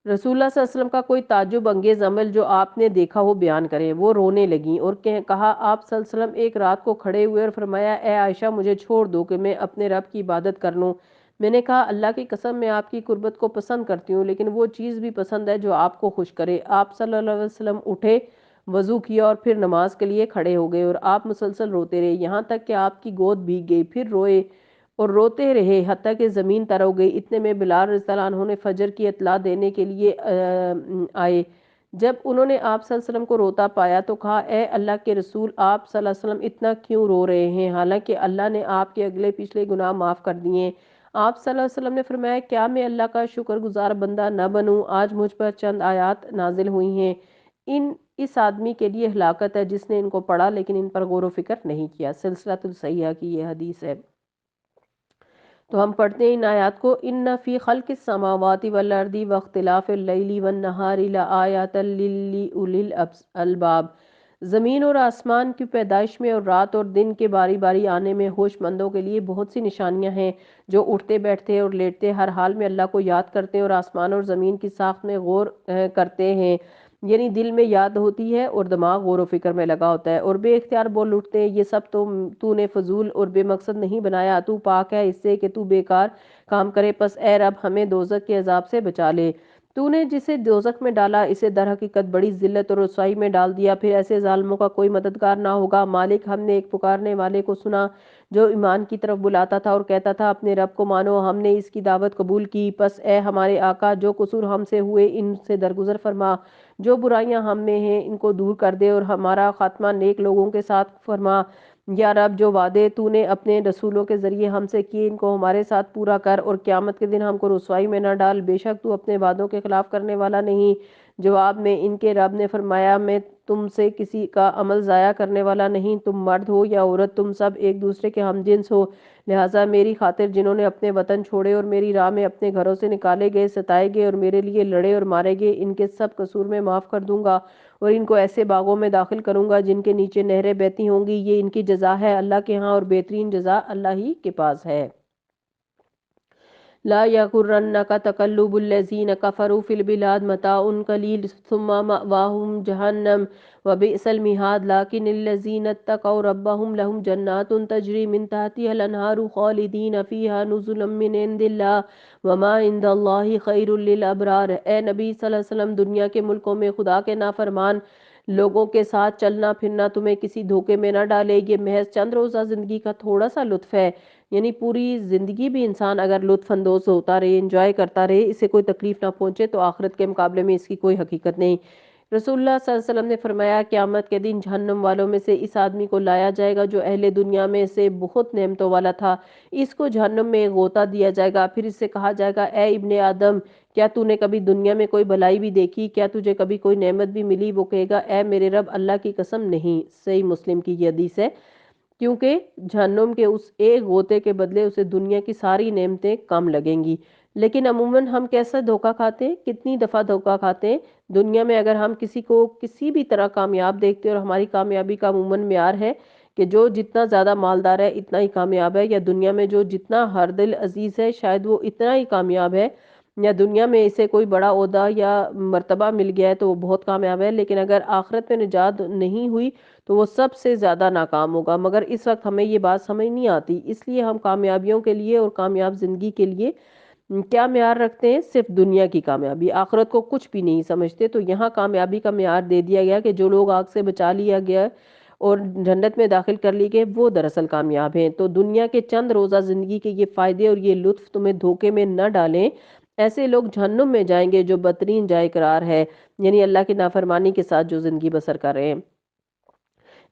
رسول اللہ صلی اللہ علیہ وسلم کا کوئی تعجب انگیز عمل جو آپ نے دیکھا ہو بیان کریں۔ وہ رونے لگیں اور کہا آپ صلی اللہ علیہ وسلم ایک رات کو کھڑے ہوئے اور فرمایا اے عائشہ مجھے چھوڑ دو کہ میں اپنے رب کی عبادت کر لوں۔ میں نے کہا اللہ کی قسم میں آپ کی قربت کو پسند کرتی ہوں، لیکن وہ چیز بھی پسند ہے جو آپ کو خوش کرے۔ آپ صلی اللہ علیہ وسلم اٹھے، وضو کیا اور پھر نماز کے لیے کھڑے ہو گئے اور آپ مسلسل روتے رہے یہاں تک کہ آپ کی گود بھیگ گئی، پھر روئے اور روتے رہے حتیٰ کہ زمین تر ہو گئی۔ اتنے میں بلال رضی اللہ عنہ نے فجر کی اطلاع دینے کے لیے آئے۔ جب انہوں نے آپ صلی اللہ علیہ وسلم کو روتا پایا تو کہا اے اللہ کے رسول آپ صلی اللہ علیہ وسلم اتنا کیوں رو رہے ہیں حالانکہ اللہ نے آپ کے اگلے پچھلے گناہ معاف کر دیے۔ آپ صلی اللہ علیہ وسلم نے فرمایا کیا میں اللہ کا شکر گزار بندہ نہ بنوں؟ آج مجھ پر چند آیات نازل ہوئی ہیں، اس آدمی کے لیے ہلاکت ہے جس نے ان کو پڑھا لیکن ان پر غور و فکر نہیں کیا۔ سلسلۃ الصحیحہ کی یہ حدیث ہے۔ تو ہم پڑھتے ہیں ان آیات کو ان فی خلق السماوات والارض واختلاف اللیل والنہار لآیات لأولی الالباب۔ زمین اور آسمان کی پیدائش میں اور رات اور دن کے باری باری آنے میں ہوش مندوں کے لیے بہت سی نشانیاں ہیں جو اٹھتے بیٹھتے اور لیٹتے ہر حال میں اللہ کو یاد کرتے ہیں اور آسمان اور زمین کی ساخت میں غور کرتے ہیں، یعنی دل میں یاد ہوتی ہے اور دماغ غور و فکر میں لگا ہوتا ہے اور بے اختیار بول اٹھتے ہیں یہ سب تو نے فضول اور بے مقصد نہیں بنایا، تو پاک ہے اس سے کہ تو بیکار کام کرے، پس اے رب ہمیں دوزخ کے عذاب سے بچا لے۔ تو نے جسے دوزخ میں ڈالا اسے در حقیقت بڑی ذلت اور رسوائی میں ڈال دیا، پھر ایسے ظالموں کا کوئی مددگار نہ ہوگا۔ مالک ہم نے ایک پکارنے والے کو سنا جو ایمان کی طرف بلاتا تھا اور کہتا تھا اپنے رب کو مانو، ہم نے اس کی دعوت قبول کی، پس اے ہمارے آقا جو قصور ہم سے ہوئے ان سے درگزر فرما، جو برائیاں ہم میں ہیں ان کو دور کر دے اور ہمارا خاتمہ نیک لوگوں کے ساتھ فرما۔ یا رب جو وعدے تو نے اپنے رسولوں کے ذریعے ہم سے کیے ان کو ہمارے ساتھ پورا کر اور قیامت کے دن ہم کو رسوائی میں نہ ڈال، بے شک تو اپنے وعدوں کے خلاف کرنے والا نہیں۔ جواب میں ان کے رب نے فرمایا میں تم سے کسی کا عمل ضائع کرنے والا نہیں، تم مرد ہو یا عورت تم سب ایک دوسرے کے ہم جنس ہو، لہٰذا میری خاطر جنہوں نے اپنے وطن چھوڑے اور میری راہ میں اپنے گھروں سے نکالے گئے، ستائے گئے اور میرے لیے لڑے اور مارے گئے، ان کے سب قصور میں معاف کر دوں گا اور ان کو ایسے باغوں میں داخل کروں گا جن کے نیچے نہریں بہتی ہوں گی، یہ ان کی جزا ہے اللہ کے ہاں اور بہترین جزا اللہ ہی کے پاس ہے۔ لا یغرنک تقلب الذین کفروا فی البلاد متاع قلیل ثم مأواہم جہنم وبئس المہاد لیکن الذین اتقوا ربہم لہم جنات تجری من تحتہا الانہار خالدین فیہا نزلا من عند اللہ وما عند اللہ خیر للابرار۔ اے نبی صلی اللہ علیہ وسلم دنیا کے ملکوں میں خدا کے نافرمان لوگوں کے ساتھ چلنا پھرنا تمہیں کسی دھوکے میں نہ ڈالے، یہ محض چند روزہ زندگی کا تھوڑا سا لطف ہے، یعنی پوری زندگی بھی انسان اگر لطف اندوز ہوتا رہے انجوائے کرتا رہے اسے کوئی تکلیف نہ پہنچے تو آخرت کے مقابلے میں اس کی کوئی حقیقت نہیں۔ رسول اللہ صلی اللہ علیہ وسلم نے فرمایا قیامت کے دن جہنم والوں میں سے اس آدمی کو لایا جائے گا جو اہل دنیا میں سے بہت نعمتوں والا تھا، اس کو جہنم میں ایک غوطہ دیا جائے گا، پھر اس سے کہا جائے گا اے ابن آدم کیا تو نے کبھی دنیا میں کوئی بھلائی بھی دیکھی، کیا تجھے کبھی کوئی نعمت بھی ملی؟ وہ کہے گا اے میرے رب اللہ کی قسم نہیں۔ صحیح مسلم کی یہ حدیث ہے، کیونکہ جہنم کے اس ایک غوطے کے بدلے اسے دنیا کی ساری نعمتیں کم لگیں گی۔ لیکن عموماً ہم کیسا دھوکہ کھاتے ہیں، کتنی دفعہ دھوکہ کھاتے ہیں دنیا میں، اگر ہم کسی کو کسی بھی طرح کامیاب دیکھتے ہیں اور ہماری کامیابی کا عموماً معیار ہے کہ جو جتنا زیادہ مالدار ہے اتنا ہی کامیاب ہے، یا دنیا میں جو جتنا ہر دل عزیز ہے شاید وہ اتنا ہی کامیاب ہے، یا دنیا میں اسے کوئی بڑا عہدہ یا مرتبہ مل گیا ہے تو وہ بہت کامیاب ہے، لیکن اگر آخرت میں نجات نہیں ہوئی تو وہ سب سے زیادہ ناکام ہوگا۔ مگر اس وقت ہمیں یہ بات سمجھ نہیں آتی، اس لیے ہم کامیابیوں کے لیے اور کامیاب زندگی کے لیے کیا معیار رکھتے ہیں؟ صرف دنیا کی کامیابی، آخرت کو کچھ بھی نہیں سمجھتے۔ تو یہاں کامیابی کا معیار دے دیا گیا کہ جو لوگ آگ سے بچا لیا گیا اور جنت میں داخل کر لی گئے وہ دراصل کامیاب ہیں۔ تو دنیا کے چند روزہ زندگی کے یہ فائدے اور یہ لطف تمہیں دھوکے میں نہ ڈالیں، ایسے لوگ جہنم میں جائیں گے جو بدترین جائے قرار ہے، یعنی اللہ کی نافرمانی کے ساتھ جو زندگی بسر کر رہے ہیں۔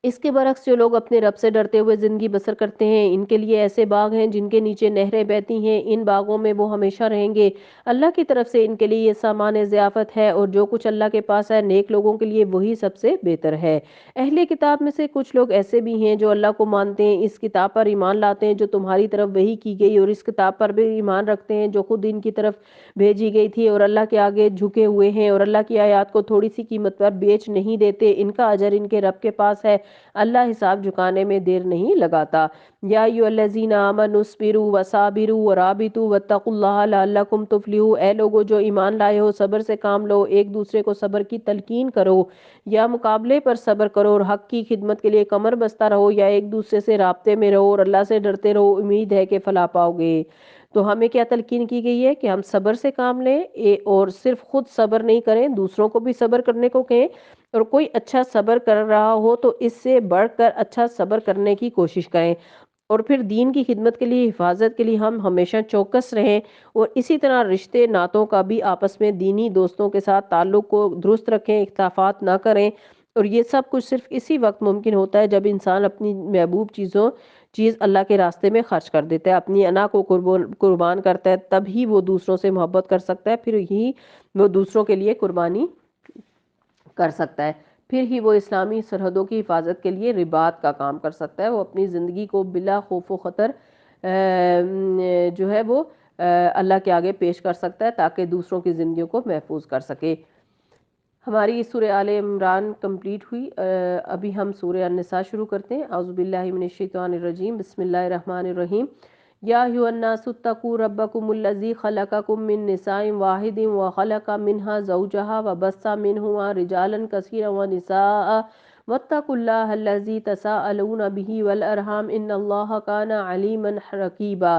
اس کے برعکس جو لوگ اپنے رب سے ڈرتے ہوئے زندگی بسر کرتے ہیں ان کے لیے ایسے باغ ہیں جن کے نیچے نہریں بہتی ہیں، ان باغوں میں وہ ہمیشہ رہیں گے۔ اللہ کی طرف سے ان کے لیے یہ سامان ضیافت ہے، اور جو کچھ اللہ کے پاس ہے نیک لوگوں کے لیے وہی سب سے بہتر ہے۔ اہل کتاب میں سے کچھ لوگ ایسے بھی ہیں جو اللہ کو مانتے ہیں، اس کتاب پر ایمان لاتے ہیں جو تمہاری طرف وحی کی گئی، اور اس کتاب پر بھی ایمان رکھتے ہیں جو خود ان کی طرف بھیجی گئی تھی، اور اللہ کے آگے جھکے ہوئے ہیں اور اللہ کی آیات کو تھوڑی سی قیمت پر بیچ نہیں دیتے۔ ان کا اجر ان کے رب کے پاس ہے، اللہ حساب جھکانے میں دیر نہیں لگاتا۔ یا ایھا الذین آمنوا اصبروا وصابروا ورابطوا واتقوا اللہ لعلکم تفلحون، اے لوگو جو ایمان لائے ہو صبر سے کام لو، ایک دوسرے کو صبر کی تلقین کرو یا مقابلے پر صبر کرو، اور حق کی خدمت کے لیے کمر بستہ رہو یا ایک دوسرے سے رابطے میں رہو، اور اللہ سے ڈرتے رہو، امید ہے کہ فلاح پاؤ گے۔ تو ہمیں کیا تلقین کی گئی ہے کہ ہم صبر سے کام لیں، اور صرف خود صبر نہیں کریں، دوسروں کو بھی صبر کرنے کو کہیں، اور کوئی اچھا صبر کر رہا ہو تو اس سے بڑھ کر اچھا صبر کرنے کی کوشش کریں، اور پھر دین کی خدمت کے لیے حفاظت کے لیے ہم ہمیشہ چوکس رہیں، اور اسی طرح رشتے ناتوں کا بھی آپس میں دینی دوستوں کے ساتھ تعلق کو درست رکھیں، اختلافات نہ کریں، اور یہ سب کچھ صرف اسی وقت ممکن ہوتا ہے جب انسان اپنی محبوب چیز اللہ کے راستے میں خرچ کر دیتا ہے، اپنی انا کو قربان کرتا ہے، تب ہی وہ دوسروں سے محبت کر سکتا ہے، پھر ہی وہ دوسروں کے لیے قربانی کر سکتا ہے، پھر ہی وہ اسلامی سرحدوں کی حفاظت کے لیے رباط کا کام کر سکتا ہے، وہ اپنی زندگی کو بلا خوف و خطر جو ہے وہ اللہ کے آگے پیش کر سکتا ہے تاکہ دوسروں کی زندگیوں کو محفوظ کر سکے۔ ہماری سورہ آل عمران کمپلیٹ ہوئی، ابھی ہم سورہ النساء شروع کرتے ہیں۔ اعوذ باللہ من الشیطان الرجیم، بسم اللہ الرحمن الرحیم۔ یا ایھا الناس اتقوا ربکم الذی خلقکم من نساء واحد وخلق منها زوجها وبث منہما رجالا کثیرا ونساء واتقوا اللہ الذی تساءلون به والارحام ان اللہ کان علیما رقیبا۔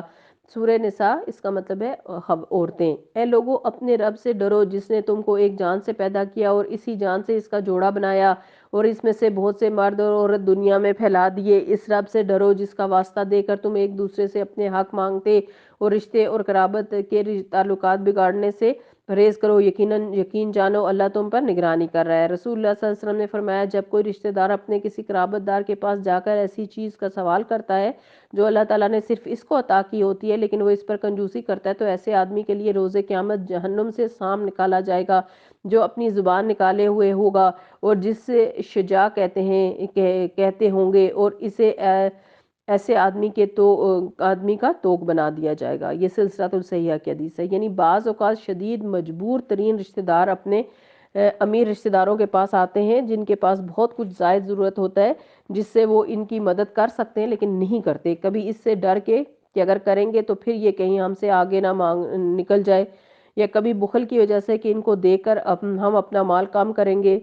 سورہ نساء اس کا مطلب ہے عورتیں۔ اے لوگو اپنے رب سے ڈرو جس نے تم کو ایک جان سے پیدا کیا اور اسی جان سے اس کا جوڑا بنایا، اور اس میں سے بہت سے مرد اور عورت دنیا میں پھیلا دیے۔ اس رب سے ڈرو جس کا واسطہ دے کر تم ایک دوسرے سے اپنے حق مانگتے اور رشتے اور قرابت کے تعلقات بگاڑنے سے پرہیز کرو، یقین جانو اللہ تم پر نگرانی کر رہا ہے۔ رسول اللہ صلی اللہ علیہ وسلم نے فرمایا، جب کوئی رشتہ دار اپنے کسی قرابت دار کے پاس جا کر ایسی چیز کا سوال کرتا ہے جو اللہ تعالیٰ نے صرف اس کو عطا کی ہوتی ہے لیکن وہ اس پر کنجوسی کرتا ہے، تو ایسے آدمی کے لیے روز قیامت جہنم سے سام نکالا جائے گا جو اپنی زبان نکالے ہوئے ہوگا، اور جس سے شجاع کہتے ہوں گے، اور اسے ایسے آدمی کا توق بنا دیا جائے گا۔ یہ سلسلۃ الصحیحہ کی حدیث ہے۔ یعنی بعض اوقات شدید مجبور ترین رشتہ دار اپنے امیر رشتہ داروں کے پاس آتے ہیں جن کے پاس بہت کچھ زائد ضرورت ہوتا ہے جس سے وہ ان کی مدد کر سکتے ہیں لیکن نہیں کرتے، کبھی اس سے ڈر کے کہ اگر کریں گے تو پھر یہ کہیں ہم سے آگے نہ نکل جائے، یا کبھی بخل کی وجہ سے کہ ان کو دے کر ہم اپنا مال کم کریں گے،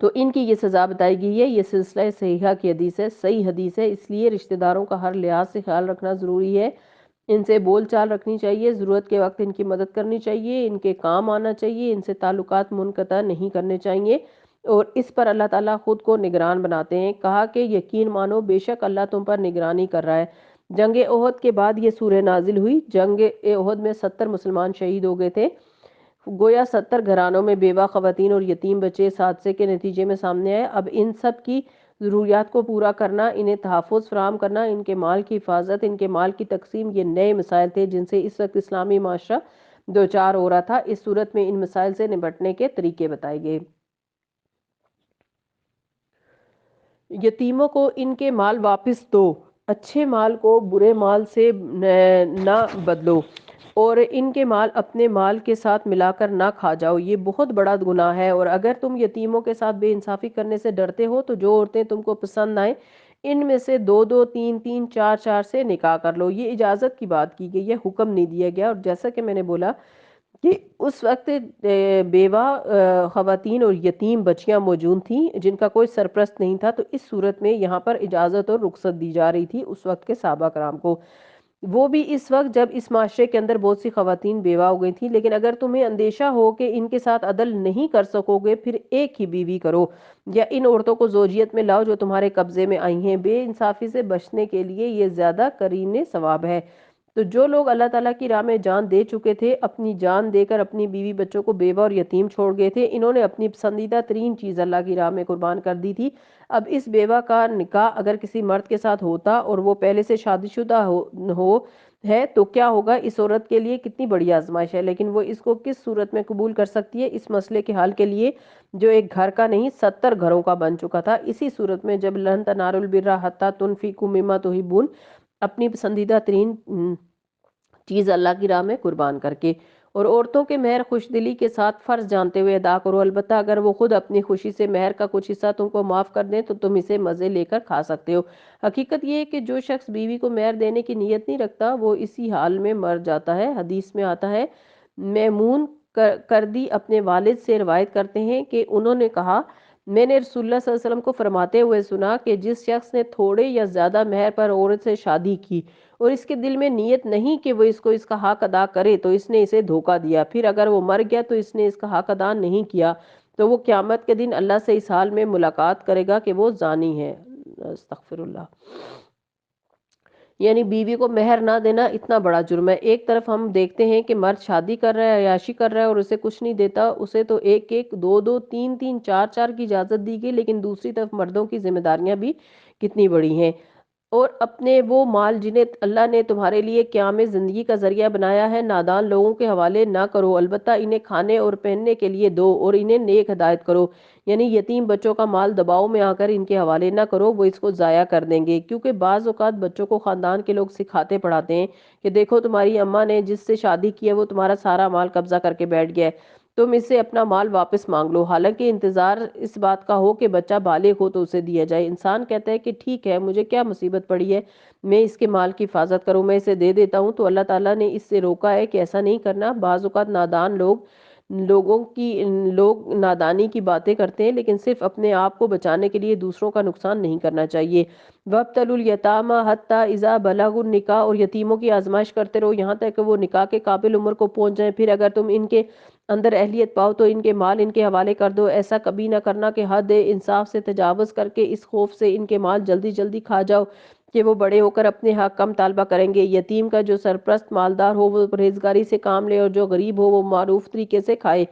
تو ان کی یہ سزا بتائی گئی ہے۔ یہ سلسلہ صحیحہ کی حدیث ہے، صحیح حدیث ہے، اس لیے رشتہ داروں کا ہر لحاظ سے خیال رکھنا ضروری ہے، ان سے بول چال رکھنی چاہیے، ضرورت کے وقت ان کی مدد کرنی چاہیے، ان کے کام آنا چاہیے، ان سے تعلقات منقطع نہیں کرنے چاہیے، اور اس پر اللہ تعالیٰ خود کو نگران بناتے ہیں۔ کہا کہ یقین مانو بے شک اللہ تم پر نگرانی کر رہا ہے۔ جنگ احد کے بعد یہ سورہ نازل ہوئی۔ جنگ احد میں 70 مسلمان شہید ہو گئے تھے، گویا 70 گھرانوں میں بیوہ خواتین اور یتیم بچے اس حادثے کے نتیجے میں سامنے آئے۔ اب ان سب کی ضروریات کو پورا کرنا، انہیں تحفظ فراہم کرنا، ان کے مال کی حفاظت، ان کے مال کی تقسیم، یہ نئے مسائل تھے جن سے اس وقت اسلامی معاشرہ دوچار ہو رہا تھا۔ اس صورت میں ان مسائل سے نمٹنے کے طریقے بتائے گئے۔ یتیموں کو ان کے مال واپس دو، اچھے مال کو برے مال سے نہ بدلو، اور ان کے مال اپنے مال کے ساتھ ملا کر نہ کھا جاؤ، یہ بہت بڑا گناہ ہے۔ اور اگر تم یتیموں کے ساتھ بے انصافی کرنے سے ڈرتے ہو تو جو عورتیں تم کو پسند آئیں ان میں سے 2 3 3 4 4 سے نکاح کر لو۔ یہ اجازت کی بات کی گئی ہے، حکم نہیں دیا گیا۔ اور جیسا کہ میں نے بولا کہ اس وقت بیوہ خواتین اور یتیم بچیاں موجود تھیں جن کا کوئی سرپرست نہیں تھا، تو اس صورت میں یہاں پر اجازت اور رخصت دی جا رہی تھی اس وقت کے صحابہ کرام کو، وہ بھی اس وقت جب اس معاشرے کے اندر بہت سی خواتین بیوہ ہو گئی تھیں۔ لیکن اگر تمہیں اندیشہ ہو کہ ان کے ساتھ عدل نہیں کر سکو گے، پھر ایک ہی بیوی کرو، یا ان عورتوں کو زوجیت میں لاؤ جو تمہارے قبضے میں آئی ہیں۔ بے انصافی سے بچنے کے لیے یہ زیادہ قرین ثواب ہے۔ تو جو لوگ اللہ تعالیٰ کی راہ میں جان دے چکے تھے، اپنی جان دے کر اپنی بیوی بچوں کو بیوہ اور یتیم چھوڑ گئے تھے، انہوں نے اپنی پسندیدہ ترین چیز اللہ کی راہ میں قربان کر دی تھی۔ اب اس بیوہ کا نکاح اگر کسی مرد کے ساتھ ہوتا اور وہ پہلے سے شادی شدہ ہو ہے تو کیا ہوگا؟ اس عورت کے لیے کتنی بڑی آزمائش ہے، لیکن وہ اس کو کس صورت میں قبول کر سکتی ہے؟ اس مسئلے کے حل کے لیے جو ایک گھر کا نہیں 70 گھروں کا بن چکا تھا۔ اسی صورت میں جب لن تنالوا البر حتی تنفقوا مما تحبون، اپنی پسندیدہ ترین چیز اللہ کی راہ میں قربان کر کے، اور عورتوں کے مہر خوش دلی کے ساتھ فرض جانتے ہوئے ادا کرو، البتہ اگر وہ خود اپنی خوشی سے مہر کا کچھ حصہ تم کو معاف کر دیں تو تم اسے مزے لے کر کھا سکتے ہو۔ حقیقت یہ ہے کہ جو شخص بیوی کو مہر دینے کی نیت نہیں رکھتا وہ اسی حال میں مر جاتا ہے۔ حدیث میں آتا ہے، میمون کردی اپنے والد سے روایت کرتے ہیں کہ انہوں نے کہا، میں نے رسول اللہ صلی اللہ علیہ وسلم کو فرماتے ہوئے سنا کہ جس شخص نے تھوڑے یا زیادہ مہر پر عورت سے شادی کی اور اس کے دل میں نیت نہیں کہ وہ اس کو اس کا حق ادا کرے تو اس نے اسے دھوکہ دیا، پھر اگر وہ مر گیا تو اس نے اس کا حق ادا نہیں کیا، تو وہ قیامت کے دن اللہ سے اس حال میں ملاقات کرے گا کہ وہ زانی ہے۔ استغفر اللہ۔ یعنی بیوی کو مہر نہ دینا اتنا بڑا جرم ہے۔ ایک طرف ہم دیکھتے ہیں کہ مرد شادی کر رہا ہے، عیاشی کر رہا ہے اور اسے کچھ نہیں دیتا، اسے تو ایک ایک، دو دو، تین تین، چار چار کی اجازت دی گئی، لیکن دوسری طرف مردوں کی ذمہ داریاں بھی کتنی بڑی ہیں۔ اور اپنے وہ مال جنہیں اللہ نے تمہارے لیے قیام زندگی کا ذریعہ بنایا ہے نادان لوگوں کے حوالے نہ کرو، البتہ انہیں کھانے اور پہننے کے لیے دو اور انہیں نیک ہدایت کرو، یعنی یتیم بچوں کا مال دباؤ میں آ کر ان کے حوالے نہ کرو، وہ اس کو ضائع کر دیں گے، کیونکہ بعض اوقات بچوں کو خاندان کے لوگ سکھاتے پڑھاتے ہیں کہ دیکھو تمہاری اماں نے جس سے شادی کی ہے وہ تمہارا سارا مال قبضہ کر کے بیٹھ گیا ہے، تم اس سے اپنا مال واپس مانگ لو، حالانکہ انتظار اس بات کا ہو کہ بچہ بالغ ہو تو اسے دیا جائے۔ انسان کہتا ہے کہ ٹھیک ہے، مجھے کیا مصیبت پڑی ہے، میں اس کے مال کی حفاظت کروں، میں اسے دے دیتا ہوں، تو اللہ تعالیٰ نے اس سے روکا ہے کہ ایسا نہیں کرنا۔ بعض اوقات نادان لوگ نادانی کی باتیں کرتے ہیں، لیکن صرف اپنے آپ کو بچانے کے لیے دوسروں کا نقصان نہیں کرنا چاہیے۔ وَابْتَلُوا الْيَتَامَىٰ حَتَّىٰ إِذَا بَلَغُوا النِّكَاحَ، اور یتیموں کی آزمائش کرتے رہو یہاں تک کہ وہ نکاح کے قابل عمر کو پہنچ جائیں، پھر اگر تم ان کے اندر اہلیت پاؤ تو ان کے مال ان کے حوالے کر دو، ایسا کبھی نہ کرنا کہ حد انصاف سے تجاوز کر کے اس خوف سے ان کے مال جلدی جلدی کھا جاؤ کہ وہ بڑے ہو کر اپنے حق کم طالبہ کریں گے۔ یتیم کا جو سرپرست مالدار ہو وہ پرہیزگاری سے کام لے اور جو غریب ہو وہ معروف طریقے سے کھائے۔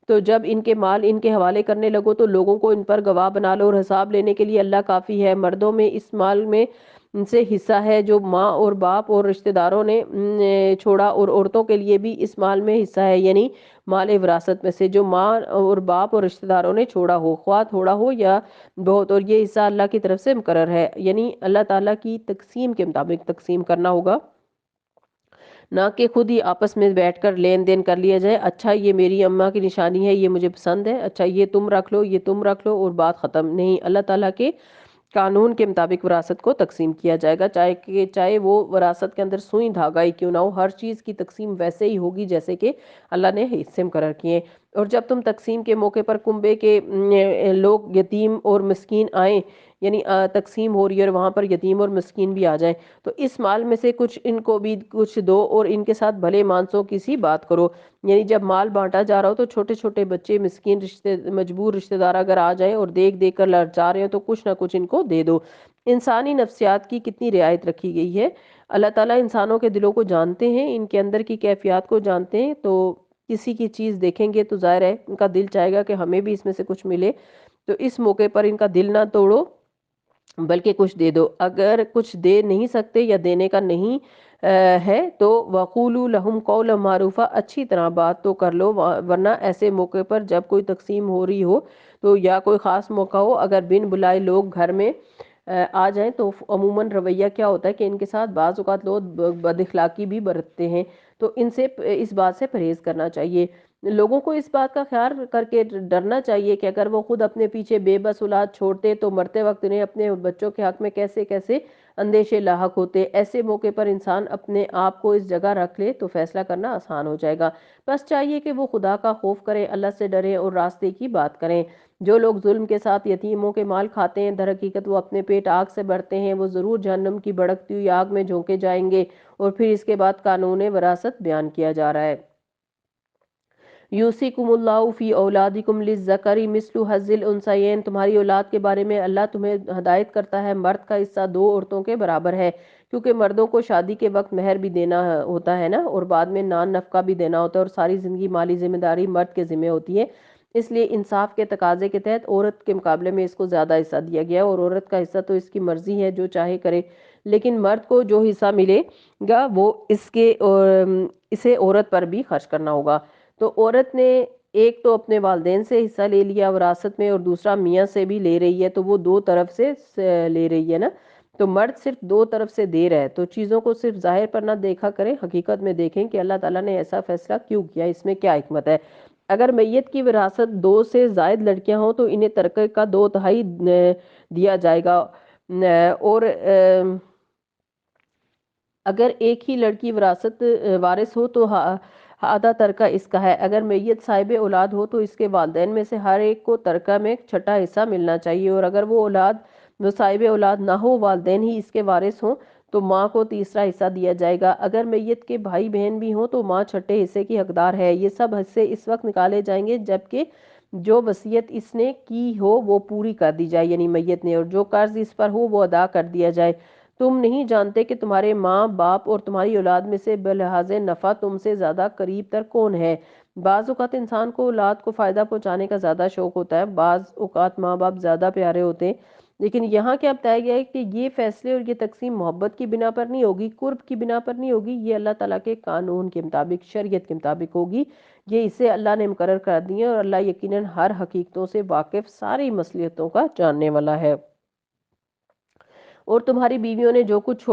تو جب ان کے مال ان کے حوالے کرنے لگو تو لوگوں کو ان پر گواہ بنا لو، اور حساب لینے کے لیے اللہ کافی ہے۔ مردوں میں اس مال میں ان سے حصہ ہے جو ماں اور باپ اور رشتہ داروں نے چھوڑا، اور عورتوں کے لیے بھی اس مال میں حصہ ہے، یعنی مال وراثت میں سے جو ماں اور باپ اور رشتہ داروں نے چھوڑا ہو، خواہ تھوڑا ہو یا بہت، اور یہ حصہ اللہ کی طرف سے مقرر ہے، یعنی اللہ تعالیٰ کی تقسیم کے مطابق تقسیم کرنا ہوگا، نہ کہ خود ہی آپس میں بیٹھ کر لین دین کر لیا جائے، اچھا یہ میری اماں کی نشانی ہے، یہ مجھے پسند ہے، اچھا یہ تم رکھ لو، یہ تم رکھ لو، اور بات ختم نہیں۔ اللہ تعالیٰ کے قانون کے مطابق وراثت کو تقسیم کیا جائے گا، چاہے وہ وراثت کے اندر سوئی دھاگا ہی کیوں نہ ہو، ہر چیز کی تقسیم ویسے ہی ہوگی جیسے کہ اللہ نے حصے مقرر کیے۔ اور جب تم تقسیم کے موقع پر کنبے کے لوگ یتیم اور مسکین آئیں، یعنی تقسیم ہو رہی ہے اور وہاں پر یتیم اور مسکین بھی آ جائیں، تو اس مال میں سے کچھ ان کو بھی کچھ دو اور ان کے ساتھ بھلے مانسوں کی سی بات کرو، یعنی جب مال بانٹا جا رہا ہو تو چھوٹے چھوٹے بچے، مسکین مجبور رشتہ دار اگر آ جائیں اور دیکھ دیکھ کر للچا رہے ہو تو کچھ نہ کچھ ان کو دے دو۔ انسانی نفسیات کی کتنی رعایت رکھی گئی ہے۔ اللہ تعالیٰ انسانوں کے دلوں کو جانتے ہیں، ان کے اندر کی کیفیات کو جانتے ہیں، تو کسی کی چیز دیکھیں گے تو ظاہر ہے ان کا دل چاہے گا کہ ہمیں بھی اس میں سے کچھ ملے، تو اس موقع پر ان کا دل نہ توڑو بلکہ کچھ دے دو۔ اگر کچھ دے نہیں سکتے یا دینے کا نہیں ہے تو وَقُولُوا لَهُمْ قَوْلًا مَعْرُوفًا، اچھی طرح بات تو کر لو، ورنہ ایسے موقع پر جب کوئی تقسیم ہو رہی ہو تو یا کوئی خاص موقع ہو، اگر بن بلائے لوگ گھر میں آ جائیں تو عموماً رویہ کیا ہوتا ہے کہ ان کے ساتھ بعض اوقات لوگ بد اخلاقی بھی برتتے ہیں، تو ان سے اس بات سے پرہیز کرنا چاہیے۔ لوگوں کو اس بات کا خیال کر کے ڈرنا چاہیے کہ اگر وہ خود اپنے پیچھے بے بس اولاد چھوڑتے تو مرتے وقت انہیں اپنے بچوں کے حق میں کیسے کیسے اندیشے لاحق ہوتے۔ ایسے موقع پر انسان اپنے آپ کو اس جگہ رکھ لے تو فیصلہ کرنا آسان ہو جائے گا۔ بس چاہیے کہ وہ خدا کا خوف کریں، اللہ سے ڈریں اور راستے کی بات کریں۔ جو لوگ ظلم کے ساتھ یتیموں کے مال کھاتے ہیں در حقیقت وہ اپنے پیٹ آگ سے بھرتے ہیں، وہ ضرور جہنم کی بھڑکتی ہوئی آگ میں جھونکے جائیں گے۔ اور پھر اس کے بعد قانون وراثت بیان کیا جا رہا ہے۔ یوصیکم اللہ فی اولادکم للذکر مثل حظ الانثیین، تمہاری اولاد کے بارے میں اللہ تمہیں ہدایت کرتا ہے، مرد کا حصہ دو عورتوں کے برابر ہے، کیونکہ مردوں کو شادی کے وقت مہر بھی دینا ہوتا ہے نا، اور بعد میں نان نفقہ بھی دینا ہوتا ہے، اور ساری زندگی مالی ذمہ داری مرد کے ذمہ ہوتی ہے۔ اس لیے انصاف کے تقاضے کے تحت عورت کے مقابلے میں اس کو زیادہ حصہ دیا گیا ہے، اور عورت کا حصہ تو اس کی مرضی ہے، جو چاہے کرے، لیکن مرد کو جو حصہ ملے گا وہ اسے عورت پر بھی خرچ کرنا ہوگا۔ تو عورت نے ایک تو اپنے والدین سے حصہ لے لیا وراثت میں، اور دوسرا میاں سے بھی لے رہی ہے، تو وہ دو طرف سے لے رہی ہے نا۔ تو مرد صرف دو طرف سے دے رہا ہے، تو چیزوں کو صرف ظاہر پر نہ دیکھا کریں، حقیقت میں دیکھیں کہ اللہ تعالیٰ نے ایسا فیصلہ کیوں کیا، اس میں کیا حکمت ہے۔ اگر میت کی وراثت دو سے زائد لڑکیاں ہوں تو انہیں ترکے کا 2/3 دیا جائے گا، اور اگر ایک ہی لڑکی وارث ہو تو آدھا ترکہ اس کا ہے۔ اگر میت صاحب اولاد ہو تو اس کے والدین میں سے ہر ایک کو ترکہ میں چھٹا حصہ ملنا چاہیے، اور اگر وہ صاحب اولاد نہ ہو، والدین ہی اس کے وارث ہوں، تو ماں کو تیسرا حصہ دیا جائے گا۔ اگر میت کے بھائی بہن بھی ہوں تو ماں چھٹے حصے کی حقدار ہے۔ یہ سب حصے اس وقت نکالے جائیں گے جبکہ جو وصیت اس نے کی ہو وہ پوری کر دی جائے، یعنی میت نے، اور جو قرض اس پر ہو وہ ادا کر دیا جائے۔ تم نہیں جانتے کہ تمہارے ماں باپ اور تمہاری اولاد میں سے بلحاظ نفع تم سے زیادہ قریب تر کون ہے۔ بعض اوقات انسان کو اولاد کو فائدہ پہنچانے کا زیادہ شوق ہوتا ہے، بعض اوقات ماں باپ زیادہ پیارے ہوتے ہیں، لیکن یہاں کیا بتایا گیا ہے کہ یہ فیصلے اور یہ تقسیم محبت کی بنا پر نہیں ہوگی، قرب کی بنا پر نہیں ہوگی، یہ اللہ تعالیٰ کے قانون کے مطابق، شریعت کے مطابق ہوگی۔ یہ اسے اللہ نے مقرر کر دی ہے، اور اللہ یقیناً ہر حقیقتوں سے واقف، ساری مصلحتوں کا جاننے والا ہے۔ اور تمہاری بیویوں نے جو کچھ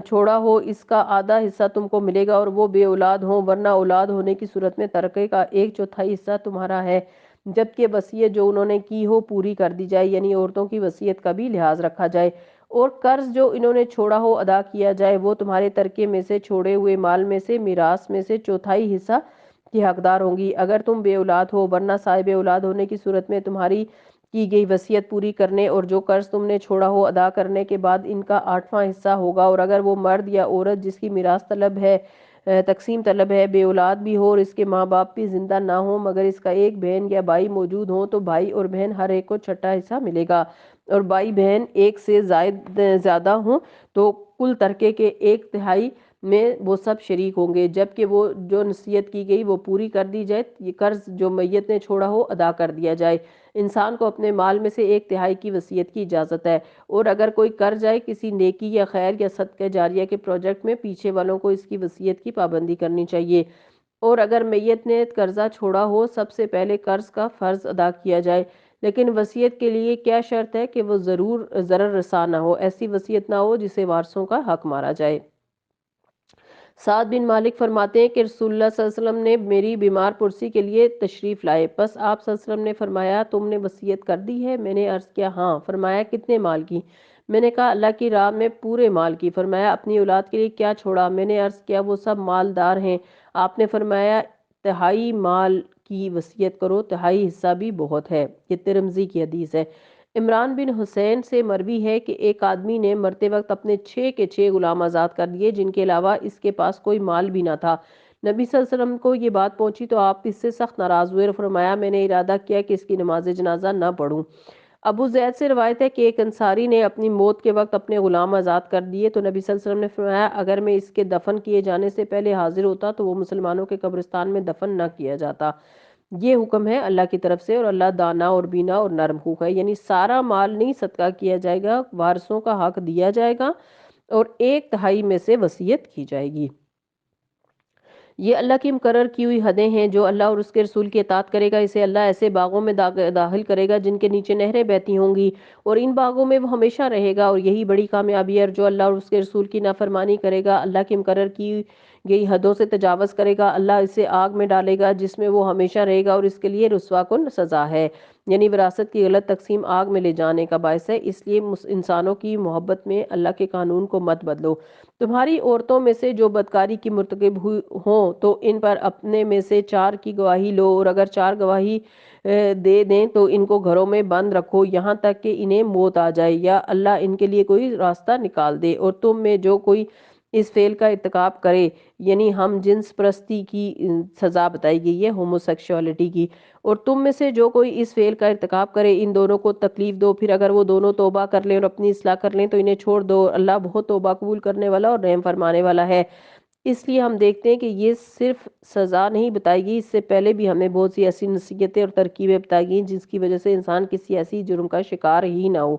چھوڑا ہو اس کا آدھا حصہ تم کو ملے گا، اور وہ بے اولاد ہوں، ورنہ اولاد ہونے کی صورت میں ترکے کا 1/4 حصہ تمہارا ہے، جبکہ وصیت جو انہوں نے کی ہو پوری کر دی جائے، یعنی عورتوں کی وصیت کا بھی لحاظ رکھا جائے، اور قرض جو انہوں نے چھوڑا ہو ادا کیا جائے۔ وہ تمہارے ترکے میں سے چھوڑے ہوئے مال میں سے میراث میں سے 1/4 حصہ کی حقدار ہوں گی، اگر تم بے اولاد ہو، ورنہ صاحب اولاد ہونے کی صورت میں تمہاری کی گئی وصیت پوری کرنے اور جو قرض تم نے چھوڑا ہو ادا کرنے کے بعد ان کا 8واں حصہ ہوگا۔ اور اگر وہ مرد یا عورت جس کی میراث طلب ہے، تقسیم طلب ہے، بے اولاد بھی ہو اور اس کے ماں باپ بھی زندہ نہ ہوں مگر اس کا ایک بہن یا بھائی موجود ہوں، تو بھائی اور بہن ہر ایک کو چھٹا حصہ ملے گا، اور بھائی بہن ایک سے زیادہ ہوں تو کل ترکے کے 1/3 میں وہ سب شریک ہوں گے، جبکہ وہ جو نصیحت کی گئی وہ پوری کر دی جائے، یہ قرض جو میت نے چھوڑا ہو ادا کر دیا جائے۔ انسان کو اپنے مال میں سے 1/3 کی وصیت کی اجازت ہے، اور اگر کوئی کر جائے کسی نیکی یا خیر یا صدقہ جاریہ کے پروجیکٹ میں، پیچھے والوں کو اس کی وصیت کی پابندی کرنی چاہیے، اور اگر میت نے قرضہ چھوڑا ہو سب سے پہلے قرض کا فرض ادا کیا جائے، لیکن وصیت کے لیے کیا شرط ہے کہ وہ ضرور ضرر رساں نہ ہو، ایسی وصیت نہ ہو جسے وارثوں کا حق مارا جائے۔ سعد بن مالک فرماتے ہیں کہ رسول اللہ صلی اللہ علیہ وسلم نے میری بیمار پرسی کے لیے تشریف لائے، پس آپ صلی اللہ علیہ وسلم نے فرمایا تم نے وصیت کر دی ہے؟ میں نے عرض کیا ہاں۔ فرمایا کتنے مال کی؟ میں نے کہا اللہ کی راہ میں پورے مال کی۔ فرمایا اپنی اولاد کے لیے کیا چھوڑا؟ میں نے عرض کیا وہ سب مالدار ہیں۔ آپ نے فرمایا 1/3 مال کی وصیت کرو، 1/3 حصہ بھی بہت ہے۔ یہ ترمذی کی حدیث ہے۔ عمران بن حسین سے مروی ہے کہ ایک آدمی نے مرتے وقت اپنے 6 کے 6 غلام آزاد کر دیے جن کے علاوہ اس کے پاس کوئی مال بھی نہ تھا۔ نبی صلی اللہ علیہ وسلم کو یہ بات پہنچی تو آپ اس سے سخت ناراض ہوئے اور فرمایا میں نے ارادہ کیا کہ اس کی نماز جنازہ نہ پڑھوں۔ ابو زید سے روایت ہے کہ ایک انصاری نے اپنی موت کے وقت اپنے غلام آزاد کر دیے تو نبی صلی اللہ علیہ وسلم نے فرمایا اگر میں اس کے دفن کیے جانے سے پہلے حاضر ہوتا تو وہ مسلمانوں کے قبرستان میں دفن نہ کیا جاتا۔ یہ حکم ہے اللہ کی طرف سے، اور اللہ دانا اور بینا اور نرم خوہ ہے، یعنی سارا مال نہیں صدقہ کیا جائے گا، وارثوں کا حق دیا جائے گا اور 1/3 میں سے وصیت کی جائے گی۔ یہ اللہ کی مقرر کی ہوئی حدیں ہیں، جو اللہ اور اس کے رسول کی اطاعت کرے گا اسے اللہ ایسے باغوں میں داخل کرے گا جن کے نیچے نہریں بہتی ہوں گی، اور ان باغوں میں وہ ہمیشہ رہے گا، اور یہی بڑی کامیابی ہے۔ اور جو اللہ اور اس کے رسول کی نافرمانی کرے گا، اللہ کی مقرر کی گئی حدوں سے تجاوز کرے گا، اللہ اسے آگ میں ڈالے گا جس میں وہ ہمیشہ رہے گا، اور اس کے لیے رسوا کن سزا ہے، یعنی وراثت کی غلط تقسیم آگ میں لے جانے کا باعث ہے۔ اس لیے انسانوں کی محبت میں اللہ کے قانون کو مت بدلو۔ تمہاری عورتوں میں سے جو بدکاری کی مرتکب ہوں تو ان پر اپنے میں سے 4 کی گواہی لو، اور اگر 4 گواہی دے دیں تو ان کو گھروں میں بند رکھو یہاں تک کہ انہیں موت آ جائے یا اللہ ان کے لیے کوئی راستہ نکال دے، اور تم میں جو کوئی اس فعل کا ارتکاب کرے، یعنی ہم جنس پرستی کی سزا بتائی گئی ہے، ہوموسیکشوالٹی کی، اور تم میں سے جو کوئی اس فعل کا ارتکاب کرے ان دونوں کو تکلیف دو، پھر اگر وہ دونوں توبہ کر لیں اور اپنی اصلاح کر لیں تو انہیں چھوڑ دو، اللہ بہت توبہ قبول کرنے والا اور رحم فرمانے والا ہے۔ اس لیے ہم دیکھتے ہیں کہ یہ صرف سزا نہیں بتائی گئی، اس سے پہلے بھی ہمیں بہت سی ایسی نصیحتیں اور ترکیبیں بتائی گئیں جس کی وجہ سے انسان کسی ایسی جرم کا شکار ہی نہ ہو۔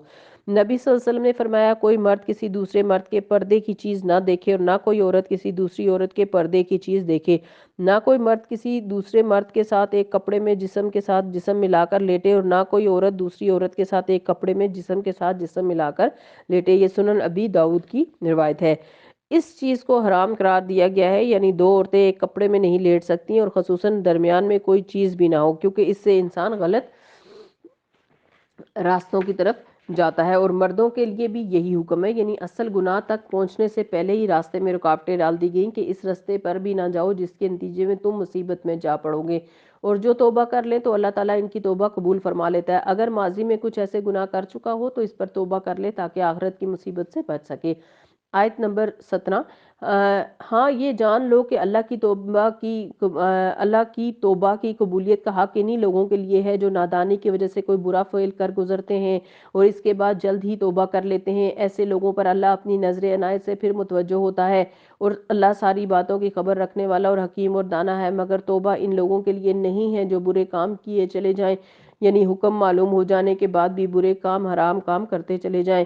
نبی صلی اللہ علیہ وسلم نے فرمایا، کوئی مرد کسی دوسرے مرد کے پردے کی چیز نہ دیکھے اور نہ کوئی عورت کسی دوسری عورت کے پردے کی چیز دیکھے، نہ کوئی مرد کسی دوسرے مرد کے ساتھ ایک کپڑے میں جسم کے ساتھ جسم ملا کر لیٹے، اور نہ کوئی عورت دوسری عورت کے ساتھ ایک کپڑے میں جسم کے ساتھ جسم ملا کر لیٹے۔ یہ سنن ابی داؤد کی روایت ہے۔ اس چیز کو حرام قرار دیا گیا ہے، یعنی دو عورتیں ایک کپڑے میں نہیں لیٹ سکتی، اور خصوصاً درمیان میں کوئی چیز بھی نہ ہو، کیونکہ اس سے انسان غلط راستوں کی طرف جاتا ہے۔ اور مردوں کے لیے بھی یہی حکم ہے، یعنی اصل گناہ تک پہنچنے سے پہلے ہی راستے میں رکاوٹیں ڈال دی گئیں کہ اس راستے پر بھی نہ جاؤ جس کے نتیجے میں تم مصیبت میں جا پڑو گے، اور جو توبہ کر لیں تو اللہ تعالیٰ ان کی توبہ قبول فرما لیتا ہے۔ اگر ماضی میں کچھ ایسے گناہ کر چکا ہو تو اس پر توبہ کر لے تاکہ آخرت کی مصیبت سے بچ سکے۔ آیت نمبر 17۔ ہاں یہ جان لو کہ اللہ کی توبہ کی قبولیت کا حق انہی لوگوں کے لیے ہے جو نادانی کی وجہ سے کوئی برا فعل کر گزرتے ہیں اور اس کے بعد جلد ہی توبہ کر لیتے ہیں۔ ایسے لوگوں پر اللہ اپنی نظر عنایت سے پھر متوجہ ہوتا ہے، اور اللہ ساری باتوں کی خبر رکھنے والا اور حکیم اور دانا ہے۔ مگر توبہ ان لوگوں کے لیے نہیں ہے جو برے کام کیے چلے جائیں، یعنی حکم معلوم ہو جانے کے بعد بھی برے کام حرام کام کرتے چلے جائیں۔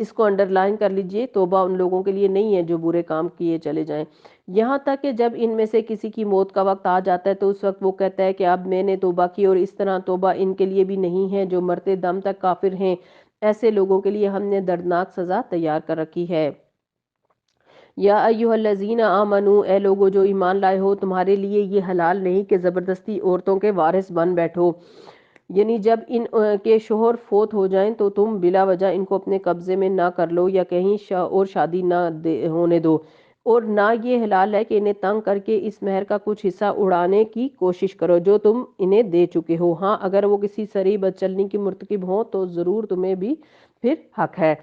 اس کو انڈر لائن کر لیجئے، توبہ ان لوگوں کے لیے نہیں ہے جو برے کام کیے چلے جائیں۔ یہاں تک کہ جب ان میں سے کسی کی موت کا وقت آ جاتا ہے تو اس وقت وہ کہتا ہے کہ اب میں نے توبہ کی، اور اس طرح توبہ ان کے لیے بھی نہیں ہے جو مرتے دم تک کافر ہیں۔ ایسے لوگوں کے لیے ہم نے دردناک سزا تیار کر رکھی ہے۔ یا ایھا الذین آمنو، اے لوگو جو ایمان لائے ہو، تمہارے لیے یہ حلال نہیں کہ زبردستی عورتوں کے وارث بن بیٹھو، یعنی جب ان کے شوہر فوت ہو جائیں تو تم بلا وجہ ان کو اپنے قبضے میں نہ کر لو یا کہیں اور شادی نہ ہونے دو، اور نہ یہ حلال ہے کہ انہیں تنگ کر کے اس مہر کا کچھ حصہ اڑانے کی کوشش کرو جو تم انہیں دے چکے ہو۔ ہاں اگر وہ کسی سری بدچلنی کی مرتکب ہوں تو ضرور تمہیں بھی پھر حق ہے۔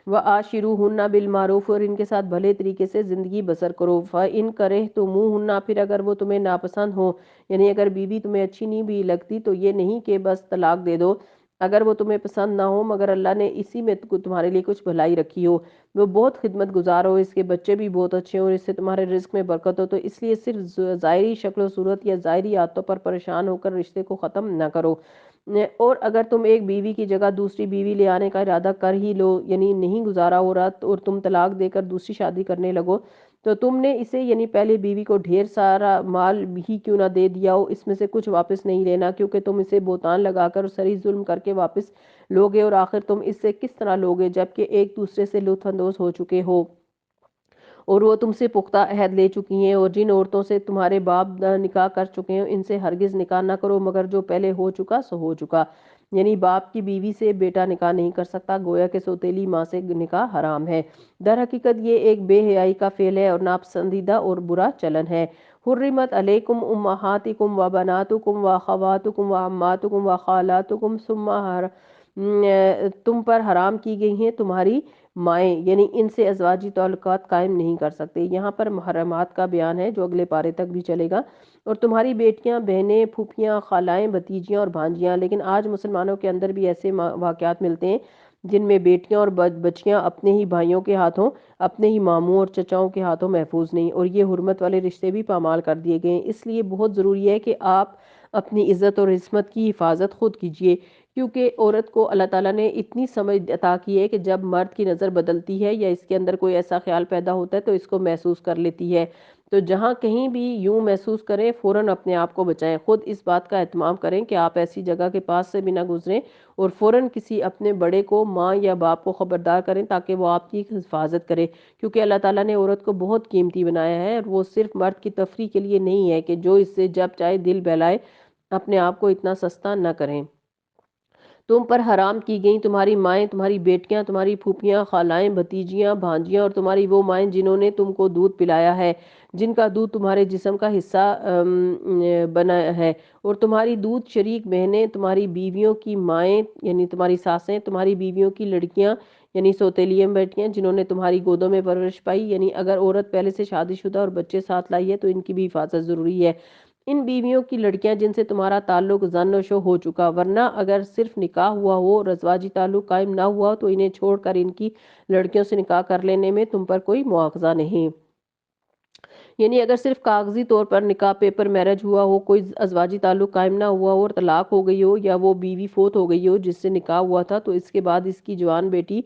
وَعَاشِرُوهُنَّ بِالْمَعْرُوفِ، اور ان کے ساتھ بھلے طریقے سے زندگی بسر کرو۔ فَإِن كَرِهْتُمُوهُنَّ، پھر اگر وہ تمہیں ناپسند ہو، یعنی اگر بیوی تمہیں اچھی نہیں بھی لگتی تو یہ نہیں کہ بس طلاق دے دو، اگر وہ تمہیں پسند نہ ہو مگر اللہ نے اسی میں تمہارے لیے کچھ بھلائی رکھی ہو، وہ بہت خدمت گزار ہو، اس کے بچے بھی بہت اچھے ہوں اور اس سے تمہارے رزق میں برکت ہو، تو اس لیے صرف ظاہری شکل و صورت یا ظاہری عادتوں پر پریشان ہو کر رشتے کو ختم نہ کرو۔ اور اگر تم ایک بیوی کی جگہ دوسری بیوی لے آنے کا ارادہ کر ہی لو، یعنی نہیں گزارا ہو رہا اور تم طلاق دے کر دوسری شادی کرنے لگو، تو تم نے اسے یعنی پہلے بیوی کو ڈھیر سارا مال ہی کیوں نہ دے دیا ہو، اس میں سے کچھ واپس نہیں لینا، کیونکہ تم اسے بہتان لگا کر سری ظلم کر کے واپس لوگے، اور آخر تم اس سے کس طرح لوگے جبکہ ایک دوسرے سے لطف اندوز ہو چکے ہو اور وہ تم سے پختہ عہد لے چکی ہیں، اور جن عورتوں سے تمہارے باپ نکاح کر چکے ہیں ان سے ہرگز نکاح نہ کرو مگر جو پہلے ہو چکا سو ہو چکا، یعنی باپ کی بیوی سے بیٹا نکاح نہیں کر سکتا، گویا کہ سوتیلی ماں سے نکاح حرام ہے۔ در حقیقت یہ ایک بے حیائی کا فعل ہے اور ناپسندیدہ اور برا چلن ہے۔ حرمت علیکم امہاتکم و بناتکم و اخواتکم و عماتکم و خالاتکم ثم تم پر حرام کی گئی ہیں تمہاری مائیں، یعنی ان سے ازواجی تعلقات قائم نہیں کر سکتے۔ یہاں پر محرمات کا بیان ہے جو اگلے پارے تک بھی چلے گا۔ اور تمہاری بیٹیاں، بہنیں، پھوپھیاں، خالائیں، بھتیجیاں اور بھانجیاں، لیکن آج مسلمانوں کے اندر بھی ایسے واقعات ملتے ہیں جن میں بیٹیاں اور بچیاں اپنے ہی بھائیوں کے ہاتھوں، اپنے ہی ماموں اور چچاؤں کے ہاتھوں محفوظ نہیں، اور یہ حرمت والے رشتے بھی پامال کر دیے گئے ہیں۔ اس لیے بہت ضروری ہے کہ آپ اپنی عزت اور عصمت کی حفاظت خود کیجیے، کیونکہ عورت کو اللہ تعالیٰ نے اتنی سمجھ عطا کی ہے کہ جب مرد کی نظر بدلتی ہے یا اس کے اندر کوئی ایسا خیال پیدا ہوتا ہے تو اس کو محسوس کر لیتی ہے، تو جہاں کہیں بھی یوں محسوس کریں فوراً اپنے آپ کو بچائیں، خود اس بات کا اہتمام کریں کہ آپ ایسی جگہ کے پاس سے بھی نہ گزریں، اور فوراً کسی اپنے بڑے کو، ماں یا باپ کو خبردار کریں تاکہ وہ آپ کی حفاظت کرے، کیونکہ اللہ تعالیٰ نے عورت کو بہت قیمتی بنایا ہے، اور وہ صرف مرد کی تفریح کے لیے نہیں ہے کہ جو اس سے جب چاہے دل بہلائے، اپنے آپ کو اتنا سستا نہ کریں۔ تم پر حرام کی گئیں تمہاری مائیں، تمہاری بیٹیاں، تمہاری پھوپھیاں، خالائیں، بھتیجیاں، بھانجیاں، اور تمہاری وہ مائیں جنہوں نے تم کو دودھ پلایا ہے، جن کا دودھ تمہارے جسم کا حصہ بنا ہے، اور تمہاری دودھ شریک بہنیں، تمہاری بیویوں کی مائیں یعنی تمہاری ساسیں، تمہاری بیویوں کی لڑکیاں یعنی سوتیلیم بیٹیاں جنہوں نے تمہاری گودوں میں پرورش پائی، یعنی اگر عورت پہلے سے شادی شدہ اور بچے ساتھ لائی ہے تو ان کی بھی حفاظت ضروری ہے۔ ان بیویوں کی لڑکیاں جن سے تمہارا تعلق زن و شو ہو چکا، ورنہ اگر صرف نکاح ہوا ہو اور ازواجی تعلق قائم نہ ہوا ہو تو انہیں چھوڑ کر ان کی لڑکیوں سے نکاح کر لینے میں تم پر کوئی مواخذہ نہیں۔ یعنی اگر صرف کاغذی طور پر نکاح پیپر میرج ہوا ہو، کوئی ازواجی تعلق قائم نہ ہوا ہو اور طلاق ہو گئی ہو، یا وہ بیوی فوت ہو گئی ہو جس سے نکاح ہوا تھا، تو اس کے بعد اس کی جوان بیٹی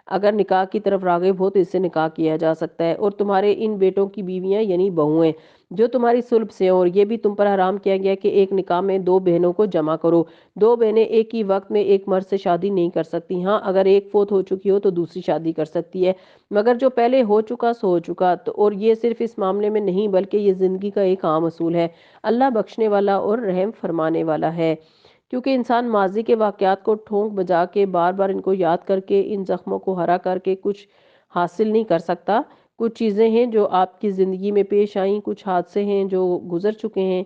اگر نکاح کی طرف راغب ہو تو اس سے نکاح کیا جا سکتا ہے۔ اور تمہارے ان بیٹوں کی بیویاں یعنی بہویں جو تمہاری صلب سے ہیں، اور یہ بھی تم پر حرام کیا گیا کہ ایک نکاح میں دو بہنوں کو جمع کرو۔ دو بہنیں ایک ہی وقت میں ایک مرد سے شادی نہیں کر سکتی، ہاں اگر ایک فوت ہو چکی ہو تو دوسری شادی کر سکتی ہے، مگر جو پہلے ہو چکا سو ہو چکا۔ اور یہ صرف اس معاملے میں نہیں بلکہ یہ زندگی کا ایک عام اصول ہے۔ اللہ بخشنے والا اور رحم فرمانے والا ہے۔ کیونکہ انسان ماضی کے واقعات کو ٹھونک بجا کے بار بار ان کو یاد کر کے ان زخموں کو ہرا کر کے کچھ حاصل نہیں کر سکتا۔ کچھ چیزیں ہیں جو آپ کی زندگی میں پیش آئیں، کچھ حادثے ہیں جو گزر چکے ہیں،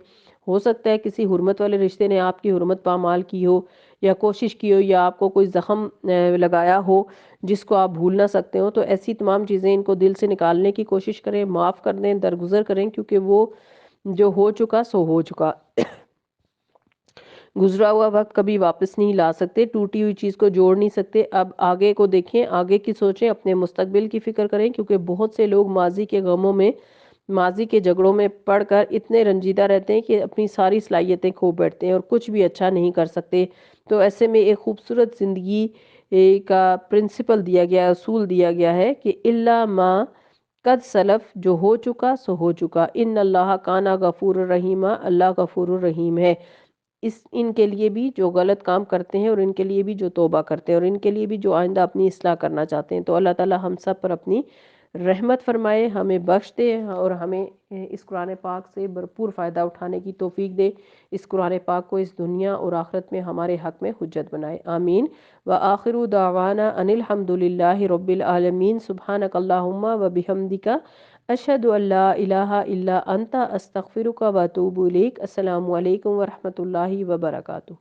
ہو سکتا ہے کسی حرمت والے رشتے نے آپ کی حرمت پامال کی ہو، یا کوشش کی ہو، یا آپ کو کوئی زخم لگایا ہو جس کو آپ بھول نہ سکتے ہو، تو ایسی تمام چیزیں ان کو دل سے نکالنے کی کوشش کریں، معاف کر دیں، درگزر کریں، کیونکہ وہ جو ہو چکا سو ہو چکا۔ گزرا ہوا وقت کبھی واپس نہیں لا سکتے، ٹوٹی ہوئی چیز کو جوڑ نہیں سکتے۔ اب آگے کو دیکھیں، آگے کی سوچیں، اپنے مستقبل کی فکر کریں، کیونکہ بہت سے لوگ ماضی کے غموں میں، ماضی کے جھگڑوں میں پڑھ کر اتنے رنجیدہ رہتے ہیں کہ اپنی ساری صلاحیتیں کھو بیٹھتے ہیں اور کچھ بھی اچھا نہیں کر سکتے۔ تو ایسے میں ایک خوبصورت زندگی کا پرنسپل دیا گیا، اصول دیا گیا ہے کہ الا ما قد سلف، جو ہو چکا سو ہو چکا، ان اللہ کانا غفور الرحیم، اللہ غفور الرحیم ہے۔ ان کے لیے بھی جو غلط کام کرتے ہیں، اور ان کے لیے بھی جو توبہ کرتے ہیں، اور ان کے لیے بھی جو آئندہ اپنی اصلاح کرنا چاہتے ہیں۔ تو اللہ تعالی ہم سب پر اپنی رحمت فرمائے، ہمیں بخش دے، اور ہمیں اس قرآن پاک سے بھرپور فائدہ اٹھانے کی توفیق دے، اس قرآن پاک کو اس دنیا اور آخرت میں ہمارے حق میں حجت بنائے، آمین۔ وآخر دعوانا ان الحمد للہ رب العالمین، سبحانک اللہم وبحمدک، اشہد ان لا الہ الا انت، استغفرک واتوب الیک۔ السلام علیکم ورحمۃ اللہ وبرکاتہ۔